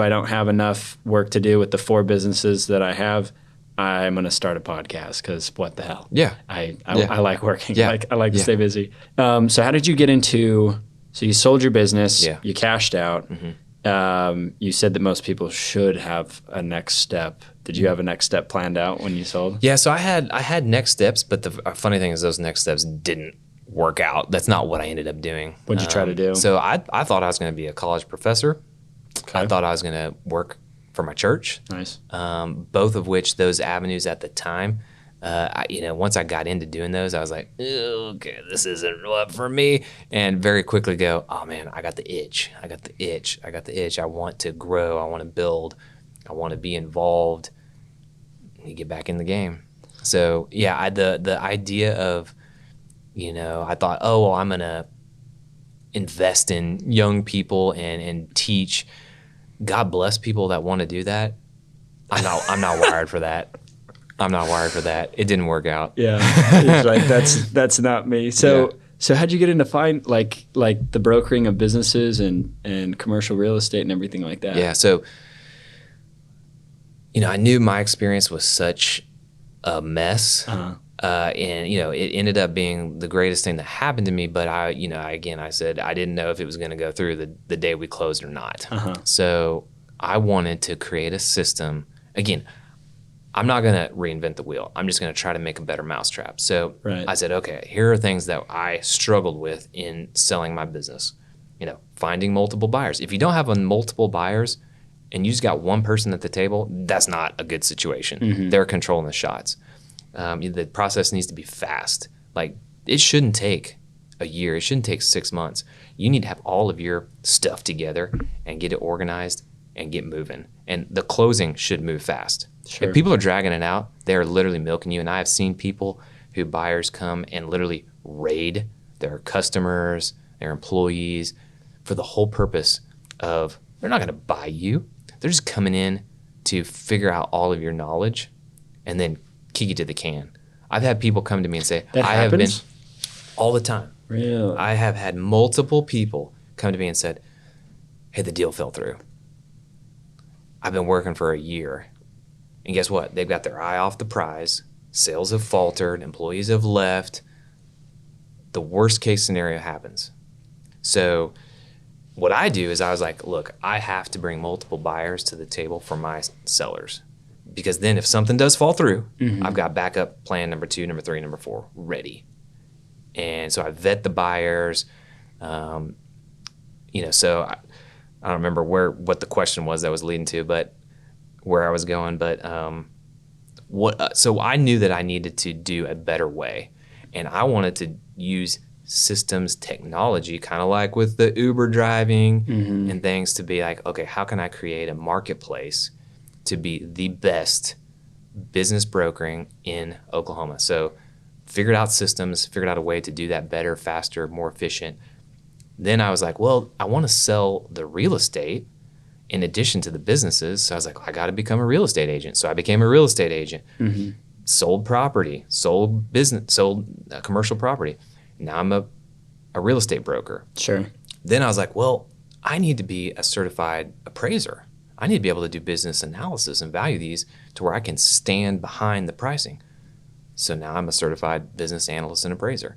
I don't have enough work to do with the 4 businesses that I have, I'm going to start a podcast because what the hell? Yeah. I like working. Yeah. I like to stay busy. So how did you get into, so you sold your business, you cashed out. You said that most people should have a next step. Did you have a next step planned out when you sold? Yeah, so I had next steps, but the funny thing is those next steps didn't work out. That's not what I ended up doing. What'd you try to do? So I thought I was going to be a college professor. Okay. I thought I was going to work for my church. Nice. Both of which, those avenues at the time, once I got into doing those, I was like, okay, this isn't what for me. And very quickly go, oh man, I got the itch. I want to grow. I want to build. I want to be involved. You get back in the game. So yeah, the idea of, I thought, I'm going to invest in young people and teach. God bless people that want to do that. I'm not wired for that. I'm not wired for that. It didn't work out. Yeah, it's like that's not me. So how'd you get into like the brokering of businesses and commercial real estate and everything like that? Yeah, so I knew my experience was such a mess, and it ended up being the greatest thing that happened to me. But I said I didn't know if it was going to go through the day we closed or not. So I wanted to create a system. Again, I'm not going to reinvent the wheel. I'm just going to try to make a better mousetrap. So I said, okay, here are things that I struggled with in selling my business. Finding multiple buyers. If you don't have multiple buyers and you just got one person at the table, that's not a good situation. They're controlling the shots. The process needs to be fast. Like, it shouldn't take a year. It shouldn't take 6 months. You need to have all of your stuff together and get it organized and get moving. And the closing should move fast. Sure. If people are dragging it out, they're literally milking you. And I have seen people who buyers come and literally raid their customers, their employees, for the whole purpose of, they're not going to buy you. They're just coming in to figure out all of your knowledge and then kick you to the can. I've had people come to me and say, That I happens? have been all the time. Really? I have had multiple people come to me and said, hey, the deal fell through. I've been working for a year. And guess what? They've got their eye off the prize. Sales have faltered. Employees have left. The worst case scenario happens. So what I do is I was like, look, I have to bring multiple buyers to the table for my sellers. Because then if something does fall through, I've got backup plan number 2, number 3, number 4 ready. And so I vet the buyers. So I don't remember what the question was that was leading to, but where I was going. But so I knew that I needed to do a better way. And I wanted to use systems technology, kind of like with the Uber driving and things, to be like, okay, how can I create a marketplace to be the best business brokering in Oklahoma? So figured out systems, figured out a way to do that better, faster, more efficient. Then I was like, well, I want to sell the real estate in addition to the businesses. So I was like, I got to become a real estate agent. So I became a real estate agent, sold property, sold business, sold commercial property. Now I'm a real estate broker. Sure. Then I was like, well, I need to be a certified appraiser. I need to be able to do business analysis and value these to where I can stand behind the pricing. So now I'm a certified business analyst and appraiser.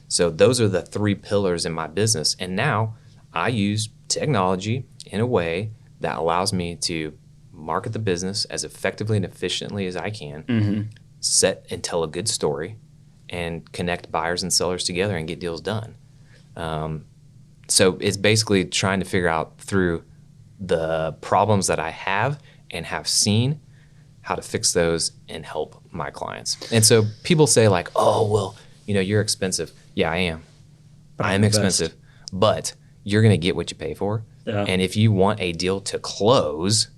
So those are the 3 pillars in my business. And now I use technology in a way that allows me to market the business as effectively and efficiently as I can, set and tell a good story, and connect buyers and sellers together and get deals done. So it's basically trying to figure out through the problems that I have and have seen how to fix those and help my clients. And so people say like, oh, well, you're expensive. Yeah, I am. I am expensive, but you're going to get what you pay for. Yeah. And if you want a deal to close,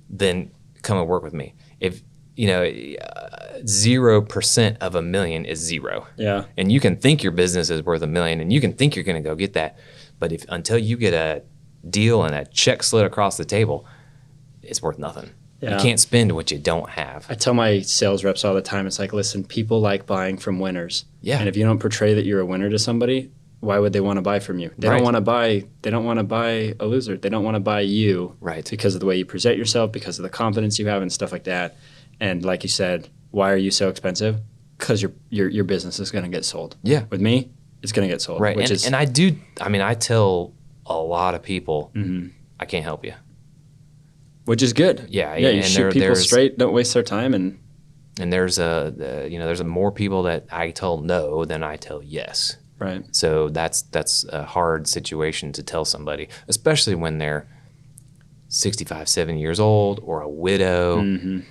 then come and work with me. If 0% of $1 million is 0. Yeah. And you can think your business is worth $1 million and you can think you're going to go get that. But until you get a deal and a check slid across the table, it's worth nothing. Yeah. You can't spend what you don't have. I tell my sales reps all the time, it's like, listen, people like buying from winners. Yeah. And if you don't portray that you're a winner to somebody, why would they want to buy from you? They don't want to buy a loser. They don't want to buy you. Right. Because of the way you present yourself, because of the confidence you have and stuff like that. And like you said, why are you so expensive? Because your business is going to get sold. Yeah. With me, it's going to get sold. Right. Which is, and I tell a lot of people, I can't help you. Which is good. Yeah. Yeah. You and shoot people straight. Don't waste their time. And there's more people that I tell no than I tell yes. Right. So that's a hard situation to tell somebody, especially when they're 65, 70 years old or a widow, and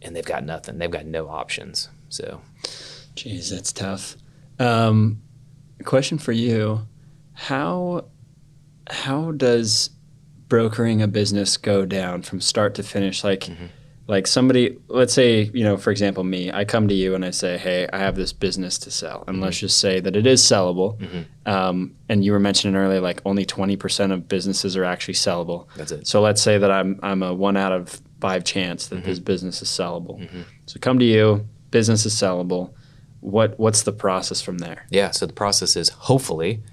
they've got nothing. They've got no options. So, geez, that's tough. Question for you: How does brokering a business go down from start to finish? Like somebody, let's say, for example, me, I come to you and I say, hey, I have this business to sell. And let's just say that it is sellable. And you were mentioning earlier, like only 20% of businesses are actually sellable. That's it. So let's say that I'm a 1 out of 5 chance that this business is sellable. So come to you, business is sellable. What's the process from there? Yeah. So the process is, hopefully,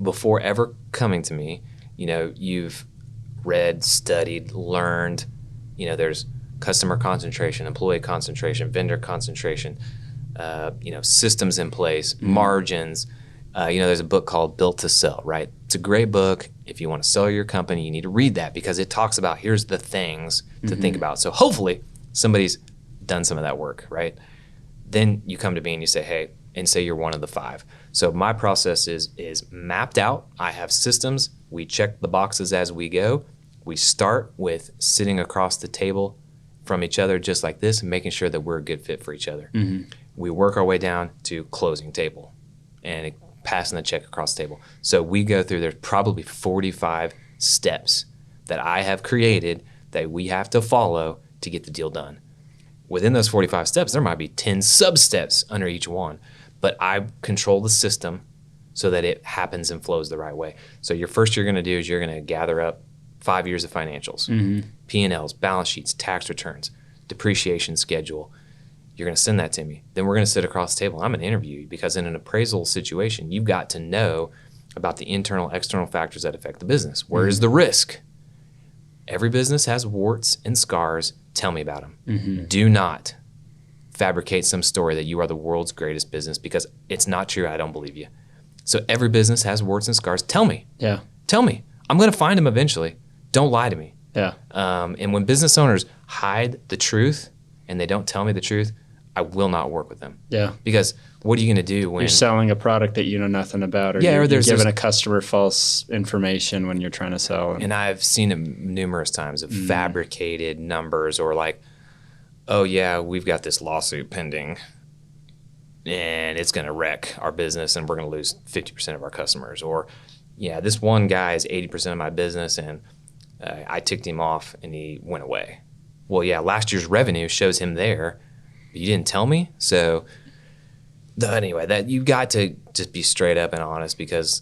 before ever coming to me, you've read, studied, learned, there's customer concentration, employee concentration, vendor concentration, systems in place, margins. There's a book called Built to Sell, right? It's a great book. If you want to sell your company, you need to read that because it talks about here's the things to think about. So hopefully somebody's done some of that work, right? Then you come to me and you say, hey, and say you're one of the 5. So my process is mapped out. I have systems. We check the boxes as we go. We start with sitting across the table from each other just like this and making sure that we're a good fit for each other. We work our way down to closing table and passing the check across the table. So we go through, there's probably 45 steps that I have created that we have to follow to get the deal done. Within those 45 steps, there might be 10 sub-steps under each one, but I control the system so that it happens and flows the right way. So first you're going to do is you're going to gather up 5 years of financials, P&Ls, balance sheets, tax returns, depreciation schedule. You're going to send that to me. Then we're going to sit across the table. I'm going to interview you because in an appraisal situation, you've got to know about the internal, external factors that affect the business. Where is the risk? Every business has warts and scars. Tell me about them. Do not fabricate some story that you are the world's greatest business because it's not true. I don't believe you. So every business has warts and scars. Tell me. Yeah. Tell me. I'm going to find them eventually. Don't lie to me. Yeah. And when business owners hide the truth and they don't tell me the truth, I will not work with them. Yeah. Because what are you going to do when you're selling a product that you know nothing about, or you're giving a customer false information when you're trying to sell? And I've seen it numerous times of fabricated numbers or like, oh yeah, we've got this lawsuit pending and it's going to wreck our business and we're going to lose 50% of our customers. Or yeah, this one guy is 80% of my business and I ticked him off and he went away. Well, yeah, last year's revenue shows him there, but you didn't tell me. So anyway, that you got to just be straight up and honest because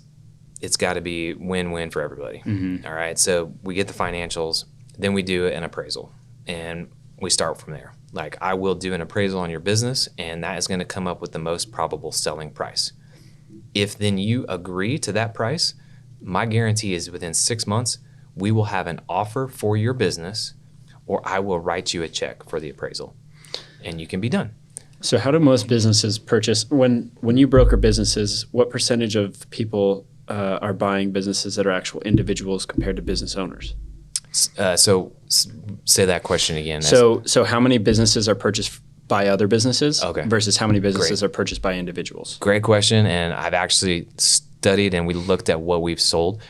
it's got to be win-win for everybody. All right. So we get the financials, then we do an appraisal, and we start from there. Like, I will do an appraisal on your business, and that is going to come up with the most probable selling price. If then you agree to that price, my guarantee is within 6 months, we will have an offer for your business, or I will write you a check for the appraisal, and you can be done. So how do most businesses purchase, when you broker businesses, what percentage of people are buying businesses that are actual individuals compared to business owners? So say that question again. So how many businesses are purchased by other businesses versus how many businesses Great. are purchased by individuals? Great question, and I've actually studied and we looked at what we've sold.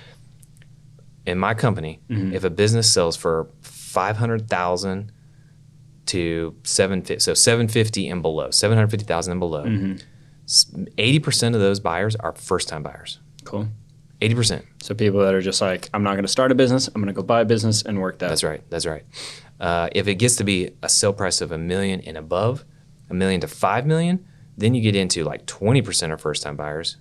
In my company, if a business sells for $500,000 to $750,000 and below, $750,000 and below, 80% of those buyers are first-time buyers. Cool. 80%. So people that are just like, I'm not going to start a business, I'm going to go buy a business and work that. That's right. If it gets to be a sale price of $1 million and above, $1 million to $5 million, then you get into like 20% are first-time buyers.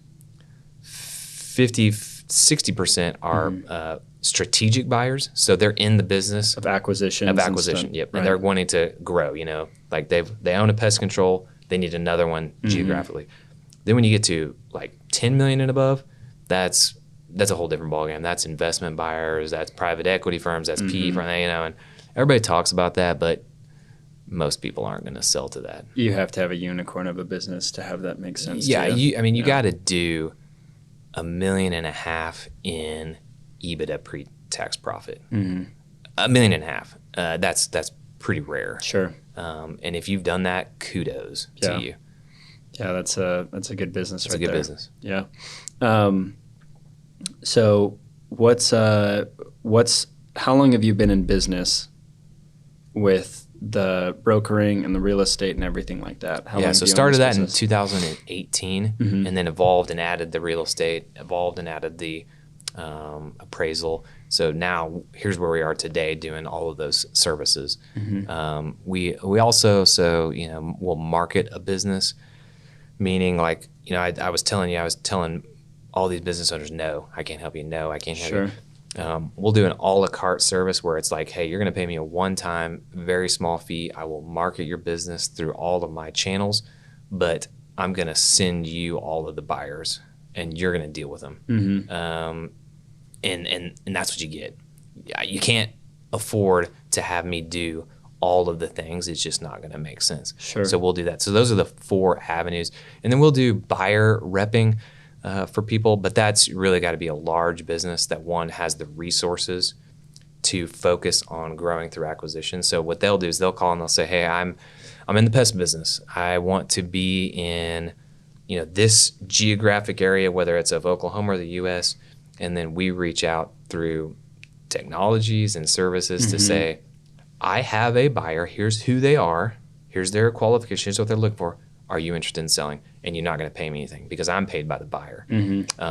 60% are strategic buyers, so they're in the business Of acquisition. Yep, and they're wanting to grow. Like they own a pest control, they need another one geographically. Then when you get to like 10 million and above, that's a whole different ballgame. That's investment buyers, that's private equity firms, that's PE firms, and everybody talks about that, but most people aren't going to sell to that. You have to have a unicorn of a business to have that make sense. Yeah, you got to do $1.5 million in EBITDA pre-tax profit. $1.5 million. That's pretty rare. Sure. And if you've done that, kudos to you. Yeah, that's a good business. It's a good business. Yeah. So how long have you been in business with the brokering and the real estate and everything like that? So started that in 2018 and then evolved and added the real estate, evolved and added the appraisal. So now here's where we are today doing all of those services. We also, we'll market a business, meaning like, I was telling all these business owners, no, I can't help you. No, I can't help you. We'll do an a la carte service where it's like, hey, you're going to pay me a one-time, very small fee. I will market your business through all of my channels, but I'm going to send you all of the buyers and you're going to deal with them. And that's what you get. You can't afford to have me do all of the things. It's just not going to make sense. Sure. So we'll do that. So those are the 4 avenues. And then we'll do buyer repping for people, but that's really got to be a large business that one has the resources to focus on growing through acquisition. So what they'll do is they'll call and they'll say, hey, I'm in the pest business. I want to be in this geographic area, whether it's of Oklahoma or the U.S., and then we reach out through technologies and services to say, I have a buyer. Here's who they are. Here's their qualifications. Here's what they're looking for. Are you interested in selling? And you're not going to pay me anything because I'm paid by the buyer.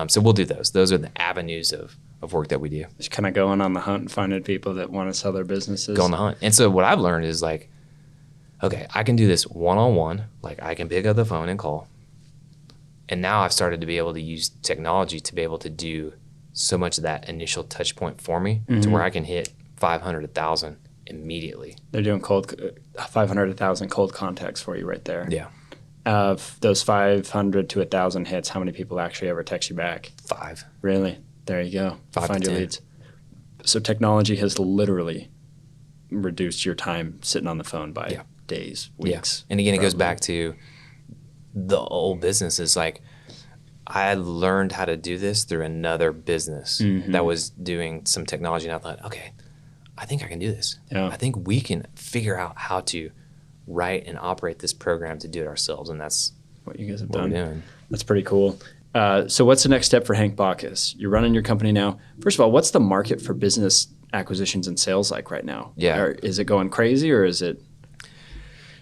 So we'll do those. Those are the avenues of work that we do. Just kind of going on the hunt and finding people that want to sell their businesses. Go on the hunt. And so what I've learned is like, okay, I can do this one-on-one. Like I can pick up the phone and call. And now I've started to be able to use technology to be able to do so much of that initial touch point for me to where I can hit 500, 1,000 immediately. They're doing 500, 1,000 cold contacts for you right there. Yeah. Of those 500 to 1,000 hits, how many people actually ever text you back? 5. Really? There you go. 5 Find to your 10. leads. So technology has literally reduced your time sitting on the phone by days, weeks. And again, it goes back to the old business. Is like I learned how to do this through another business that was doing some technology, and I thought, okay, I think I can do this. Yeah. I think we can figure out how to write and operate this program to do it ourselves, and that's what you guys have what done. we're doing. That's pretty cool. So what's the next step for Hank Bockus? You're running your company now. First of all, what's the market for business acquisitions and sales like right now? Yeah. Is it going crazy or is it?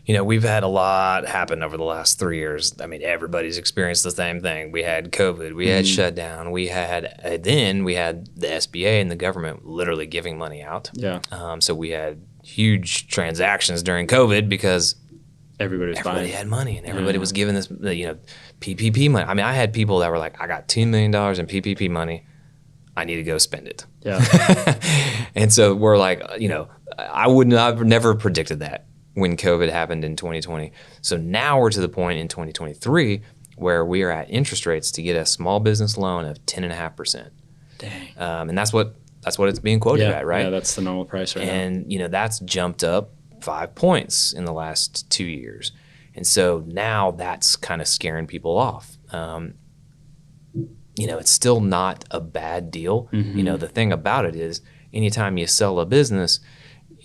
We've had a lot happen over the last 3 years. I mean, everybody's experienced the same thing. We had COVID, we had shutdown, we had the SBA and the government literally giving money out. Yeah. So we had huge transactions during COVID because Everybody had money and everybody was giving this, PPP money. I mean, I had people that were like, I got $2 million in PPP money. I need to go spend it. Yeah. And so we're like, I've never predicted that when COVID happened in 2020. So now we're to the point in 2023 where we are at interest rates to get a small business loan of 10.5%. Dang. And that's what it's being quoted at, right? Yeah, that's the normal price right now. And that's jumped up 5 points in the last 2 years. And so now that's kind of scaring people off. It's still not a bad deal. Mm-hmm. The thing about it is anytime you sell a business,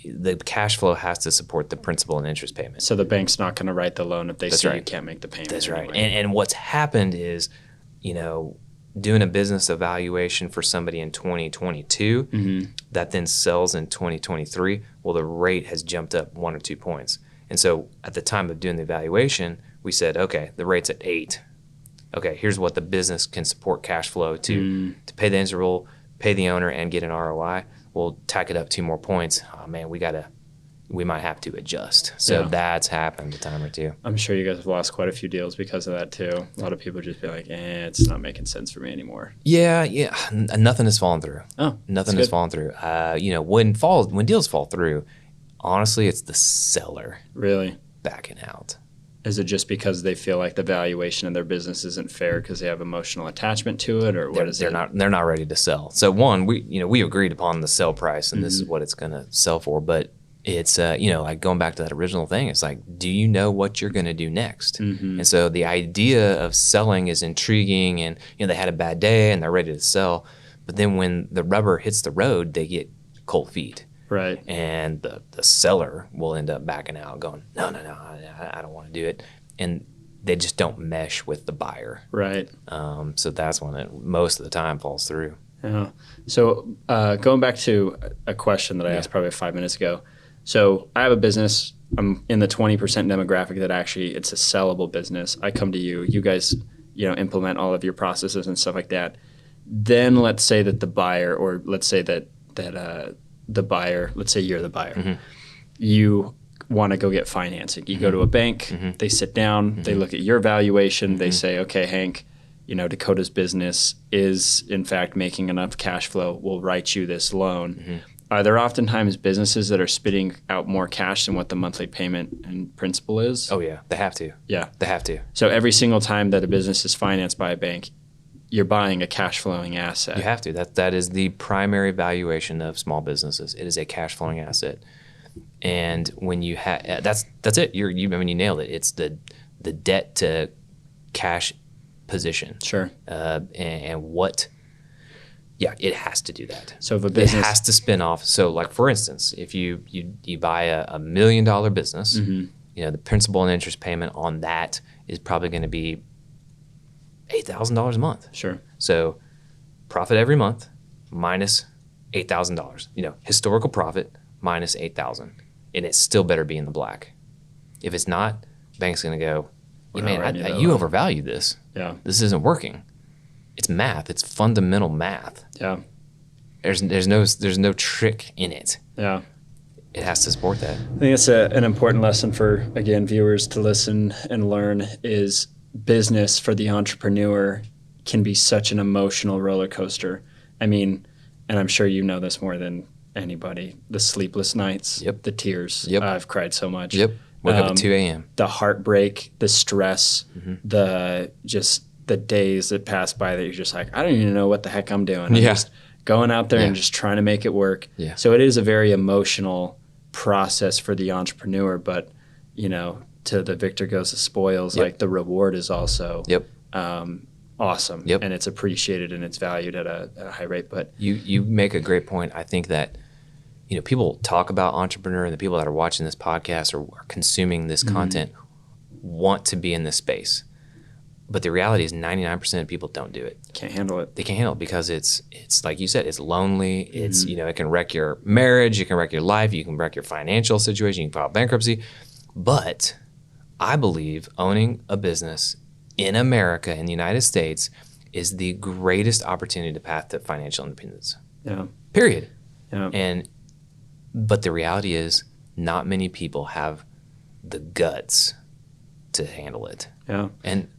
the cash flow has to support the principal and interest payment. So the bank's not going to write the loan if they say right. you can't make the payment. That's anyway. right. And what's happened is, doing a business evaluation for somebody in 2022 Mm-hmm. that then sells in 2023, well, the rate has jumped up 1 or 2 points. And so at the time of doing the evaluation, we said, okay, the rate's at 8. Okay, here's what the business can support cash flow to pay the interval, pay the owner, and get an ROI. We'll tack it up 2 more points. Oh man, we might have to adjust. So that's happened a time or two. I'm sure you guys have lost quite a few deals because of that too. A lot of people just be like, it's not making sense for me anymore. Yeah. Nothing has fallen through. Oh, nothing has fallen through. When deals fall through, honestly, it's the seller Really? backing out. Is it just because they feel like the valuation of their business isn't fair because they have emotional attachment to it, or what is it? They're not ready to sell. So one, we agreed upon the sell price, and this is what it's going to sell for. But it's like going back to that original thing. It's like, do you know what you're going to do next? Mm-hmm. And so the idea of selling is intriguing, and they had a bad day and they're ready to sell. But then when the rubber hits the road, they get cold feet. Right. And the seller will end up backing out, going, no, I don't want to do it. And they just don't mesh with the buyer. Right. So that's when it most of the time falls through. Yeah. So going back to a question that I asked probably 5 minutes ago. So I have a business. I'm in the 20% demographic that actually it's a sellable business. I come to you. You guys, implement all of your processes and stuff like that. Then let's say that the buyer, or let's say that the buyer, let's say you're the buyer, Mm-hmm. you want to go get financing. You go to a bank, they sit down, they look at your valuation, they say, okay, Hank, Dakota's business is in fact making enough cash flow. We'll write you this loan. Are there oftentimes businesses that are spitting out more cash than what the monthly payment and principal is? Oh yeah, they have to. Yeah. They have to. So every single time that a business is financed by a bank, you're buying a cash flowing asset. You have to. That is the primary valuation of small businesses. It is a cash flowing asset. And when you have that's it. You nailed it. It's the debt to cash position. Sure. And what it has to do that. So if a business it has to spin off. So like for instance, if you buy a $1 million business, the principal and interest payment on that is probably going to be $8,000 a month. Sure. So profit every month minus $8,000. Historical profit minus $8,000, and it still better be in the black. If it's not, bank's going to go, you overvalued this. Yeah. This isn't working. It's math. It's fundamental math. Yeah. There's no trick in it. Yeah. It has to support that. I think it's an important lesson for, again, viewers to listen and learn is business for the entrepreneur can be such an emotional roller coaster. I mean, and I'm sure you know this more than anybody, the sleepless nights, the tears. I've cried so much. Wake up at 2 a.m. The heartbreak, the stress, the days that pass by that you're just like, I don't even know what the heck I'm doing. I'm just going out there and just trying to make it work. Yeah. So it is a very emotional process for the entrepreneur, but to the victor goes the spoils. Like the reward is also awesome, and it's appreciated and it's valued at a high rate. But you make a great point. I think that people talk about entrepreneur, and the people that are watching this podcast or are consuming this content want to be in this space. But the reality is 99% of people don't do it. Can't handle it. They can't handle it because it's like you said, it's lonely. It's, it can wreck your marriage. It can wreck your life. You can wreck your financial situation. You can file bankruptcy. But I believe owning a business in America, in the United States, is the greatest opportunity to path to financial independence. Yeah. Period. Yeah. But the reality is not many people have the guts to handle it. Yeah. And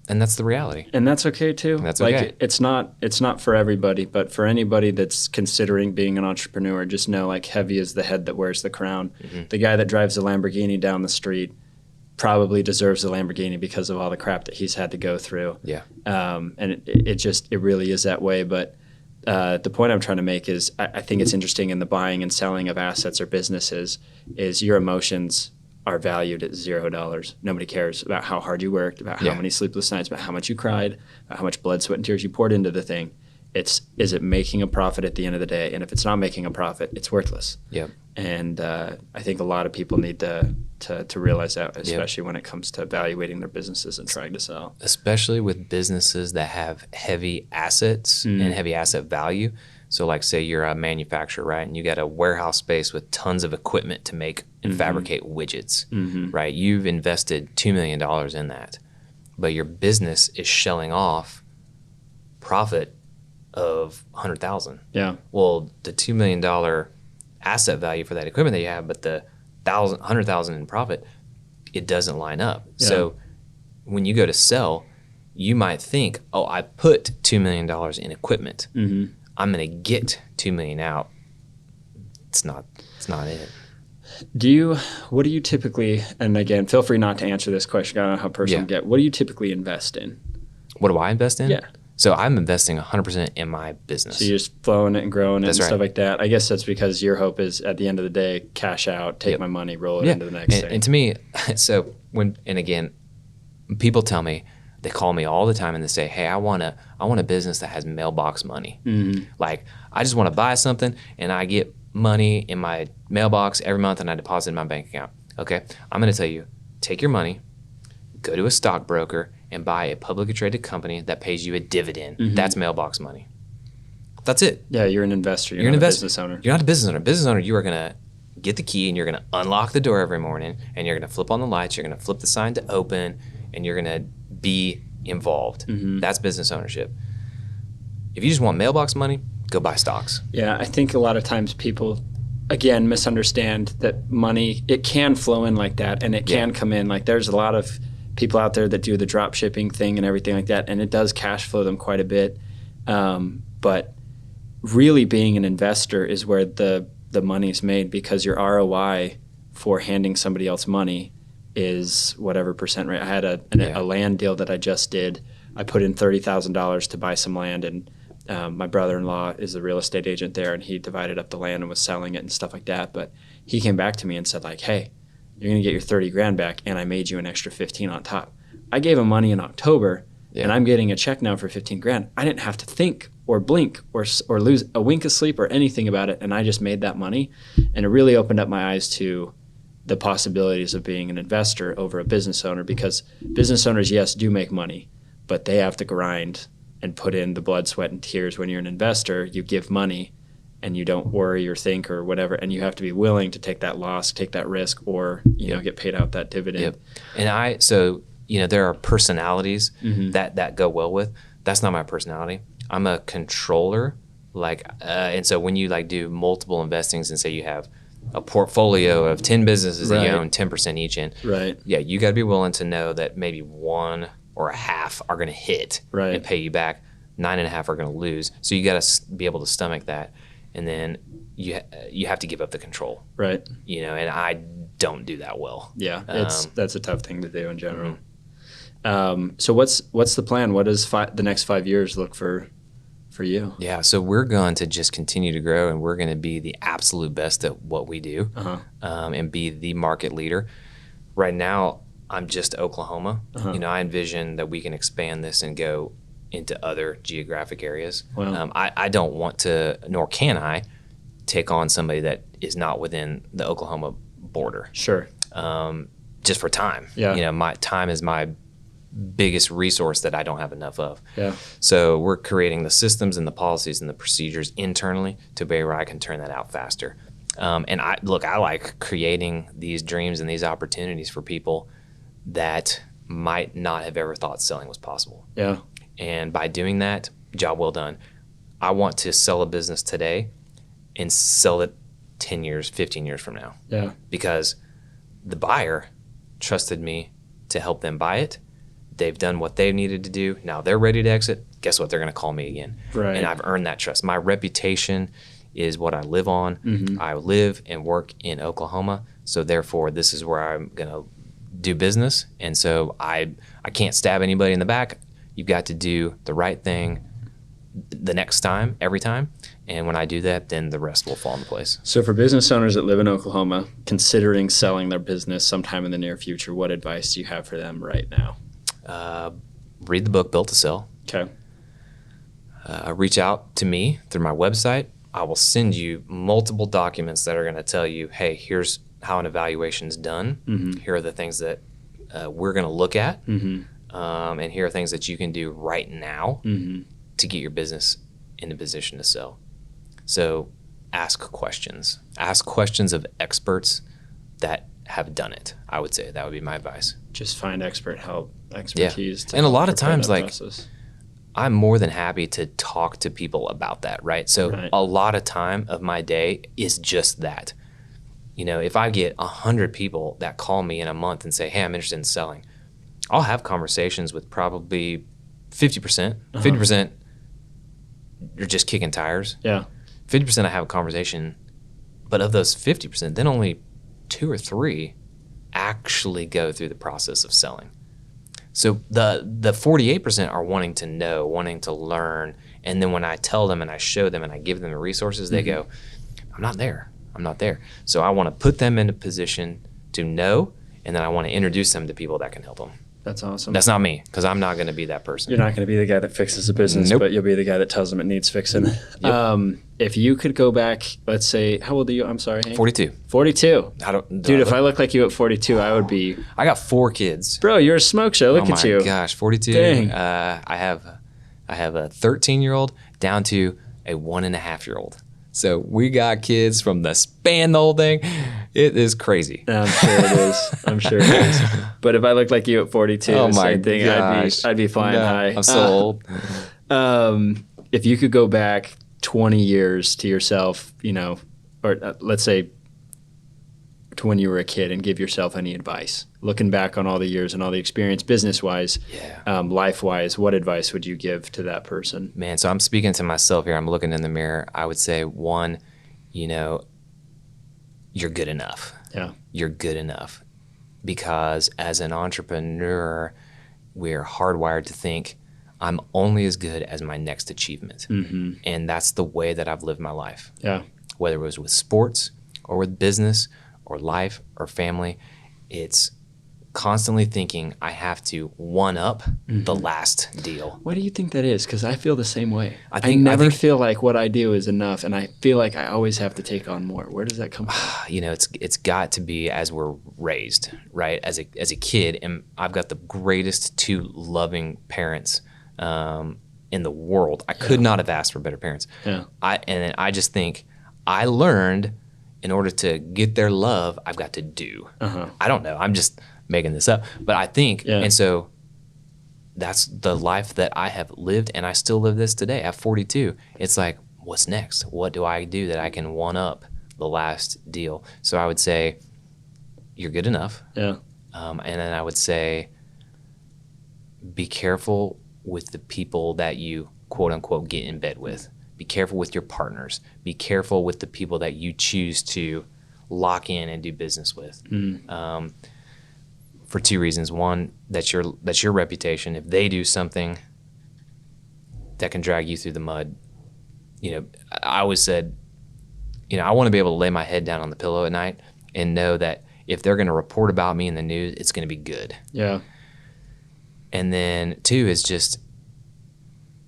And that's the reality. And that's okay too. That's like, okay. it's not for everybody, but for anybody that's considering being an entrepreneur, just know, like, heavy is the head that wears the crown. Mm-hmm. The guy that drives a Lamborghini down the street probably deserves a Lamborghini because of all the crap that he's had to go through. Yeah. And it really is that way. But the point I'm trying to make is I think it's interesting in the buying and selling of assets or businesses is your emotions are valued at $0. Nobody cares about how hard you worked, about how many sleepless nights, about how much you cried, about how much blood, sweat, and tears you poured into the thing. Is it making a profit at the end of the day? And if it's not making a profit, it's worthless. Yep. And I think a lot of people need to realize that, especially when it comes to evaluating their businesses and trying to sell. Especially with businesses that have heavy assets and heavy asset value. So like, say you're a manufacturer, right? And you got a warehouse space with tons of equipment to make and fabricate widgets, right? You've invested $2 million in that, but your business is shelling off profit of $100,000. Yeah. Well, the $2 million asset value for that equipment that you have, but the $100,000 in profit, it doesn't line up. Yeah. So when you go to sell, you might think, oh, I put $2 million in equipment. I'm going to get $2 million out. It's not it. What do you typically, and again, feel free not to answer this question, I don't know how personal you get. What do you typically invest in? What do I invest in? Yeah. So I'm investing 100% in my business. So you're just flowing it and growing it and right. stuff like that. I guess that's because your hope is at the end of the day, cash out, take my money, roll it into the next thing. And to me, so again, people tell me, they call me all the time and they say, hey, I want a business that has mailbox money. Like, I just want to buy something and I get money in my mailbox every month and I deposit in my bank account. Okay, I'm going to tell you, take your money, go to a stockbroker and buy a publicly traded company that pays you a dividend. That's mailbox money. That's it. Yeah, you're an investor. You're not a business owner. You're not a business owner. Business owner, you are going to get the key and you're going to unlock the door every morning and you're going to flip on the lights, you're going to flip the sign to open, and you're going to be involved. That's business ownership. If you just want mailbox money, go buy stocks. Yeah, I think a lot of times people, again, misunderstand that money, it can flow in like that and it can come in. Like, there's a lot of people out there that do the drop shipping thing and everything like that, and it does cash flow them quite a bit. But really being an investor is where the money's made, because your ROI for handing somebody else money is whatever percent rate. I had a land deal that I just did. I put in $30,000 to buy some land, and my brother-in-law is the real estate agent there, and he divided up the land and was selling it and stuff like that. But he came back to me and said, like, hey, you're going to get your 30 grand back, and I made you an extra 15 on top. I gave him money in October, and I'm getting a check now for 15 grand. I didn't have to think or blink or lose a wink of sleep or anything about it, and I just made that money. And it really opened up my eyes to the possibilities of being an investor over a business owner, because business owners, yes, do make money, but they have to grind and put in the blood, sweat, and tears. When you're an investor, you give money and you don't worry or think or whatever, and you have to be willing to take that loss, take that risk, or you know, get paid out that dividend. And there are personalities that go well with. That's not my personality. I'm a controller, and so when you do multiple investings and say you have a portfolio of 10 businesses that you own 10% each in, you got to be willing to know that maybe one or a half are going to hit and pay you back. 9.5 are going to lose. So you got to be able to stomach that. And then you have to give up the control. Right. And I don't do that well. Yeah, that's a tough thing to do in general. So what's the plan? What does the next 5 years look for you? Yeah, so we're going to just continue to grow, and we're going to be the absolute best at what we do, and be the market leader. Right now, I'm just Oklahoma. I envision that we can expand this and go into other geographic areas. Wow. I don't want to, nor can I, take on somebody that is not within the Oklahoma border. Sure. Just for time. Yeah. My time is my biggest resource that I don't have enough of. Yeah. So we're creating the systems and the policies and the procedures internally to be where I can turn that out faster. And I like creating these dreams and these opportunities for people that might not have ever thought selling was possible. Yeah. And by doing that, job well done. I want to sell a business today and sell it 10 years, 15 years from now. Yeah. Because the buyer trusted me to help them buy it. They've done what they needed to do. Now they're ready to exit. Guess what? They're going to call me again. Right. And I've earned that trust. My reputation is what I live on. Mm-hmm. I live and work in Oklahoma. So therefore, this is where I'm going to do business. And so I can't stab anybody in the back. You've got to do the right thing the next time, every time. And when I do that, then the rest will fall into place. So for business owners that live in Oklahoma, considering selling their business sometime in the near future, what advice do you have for them right now? Read the book, Built to Sell. Okay. Reach out to me through my website. I will send you multiple documents that are going to tell you, hey, here's how an evaluation is done. Mm-hmm. Here are the things that we're going to look at. Mm-hmm. And here are things that you can do right now Mm-hmm. to get your business in a position to sell. So ask questions. Ask questions of experts that have done it. I would say that would be my advice. Just find expert help, expertise. And a lot of prepare times, that like, process. I'm more than happy to talk to people about that, right? So Right. a lot of time of my day is just that. You know, if I get 100 people that call me in a month and say, hey, I'm interested in selling, I'll have conversations with probably 50%. 50% you're just kicking tires. Yeah. 50% I have a conversation, but of those 50%, then only 2 or 3 actually go through the process of selling. So the 48% are wanting to know, wanting to learn, and then when I tell them and I show them and I give them the resources, they go, I'm not there. So I want to put them in a position to know, and then I want to introduce them to people that can help them. That's awesome. That's not me, because I'm not going to be that person. You're not going to be the guy that fixes the business, Nope. but you'll be the guy that tells them it needs fixing. If you could go back, let's say, how old are you? I'm sorry, Hank? 42. 42. Dude, if I look, look like you at 42, I would be, I got 4 kids. bro, you're a smoke show. Look Oh at my you. gosh, 42. Dang. I have a 13-year-old down to a 1.5-year-old. So we got kids from the span the whole thing. It is crazy. I'm sure it is. But if I looked like you at 42, Oh my same thing. gosh. I'd be flying No, high. I'm so old. If you could go back 20 years to yourself, you know, or let's say to when you were a kid, and give yourself any advice, looking back on all the years and all the experience, business-wise, life-wise, what advice would you give to that person? Man, so I'm speaking to myself here. I'm looking in the mirror. I would say, 1, you know, you're good enough. Yeah. You're good enough. Because as an entrepreneur, we're hardwired to think, I'm only as good as my next achievement. Mm-hmm. And that's the way that I've lived my life. Yeah. Whether it was with sports or with business or life or family, it's constantly thinking I have to one up the last deal. What do you think that is? Because I feel the same way. I I never think- feel like what I do is enough, and I feel like I always have to take on more. Where does that come from? You know, it's got to be as we're raised, right? As a kid, and I've got the greatest 2 loving parents in the world. I could not have asked for better parents. Yeah. And I just think I learned, in order to get their love, I've got to do. I don't know. I'm just making this up, but I think, and so that's the life that I have lived, and I still live this today at 42. It's like, what's next? What do I do that I can one up the last deal? So I would say, you're good enough. Yeah. And then I would say, be careful with the people that you quote unquote get in bed with. Be careful with your partners. Be careful with the people that you choose to lock in and do business with. For 2 reasons. 1, that's your reputation. If they do something that can drag you through the mud, you know, I always said, you know, I want to be able to lay my head down on the pillow at night and know that if they're going to report about me in the news, it's going to be good. Yeah. And then 2 is just,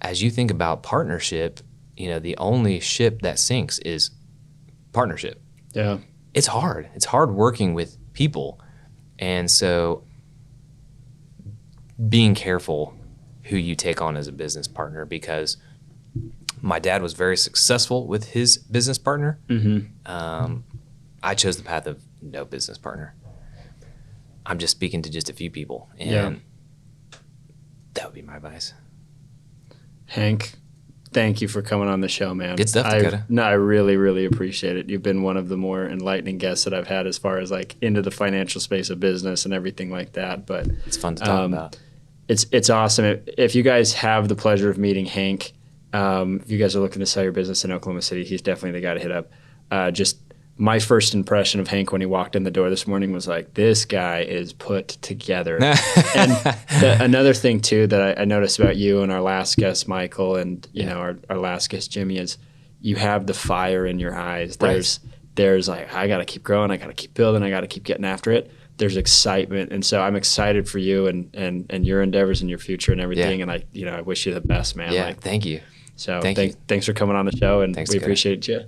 as you think about partnership, you know, the only ship that sinks is partnership. Yeah. It's hard. It's hard working with people. And so being careful who you take on as a business partner, because my dad was very successful with his business partner. I chose the path of no business partner. I'm just speaking to just a few people, and that would be my advice. Hank, thank you for coming on the show, man. Good stuff, Dakota. I really, really appreciate it. You've been one of the more enlightening guests that I've had as far as like into the financial space of business and everything like that. But It's fun to talk about. it's awesome. If you guys have the pleasure of meeting Hank, if you guys are looking to sell your business in Oklahoma City, he's definitely the guy to hit up. Just my first impression of Hank when he walked in the door this morning was like, this guy is put together. And another thing too that I noticed about you and our last guest, Michael, and you know our last guest, Jimmy, is you have the fire in your eyes. There's like, I got to keep growing. I got to keep building. I got to keep getting after it. There's excitement. And so I'm excited for you and your endeavors and your future and everything. Yeah. And I wish you the best, man. Yeah. Thank you. So thanks for coming on the show, and we appreciate you.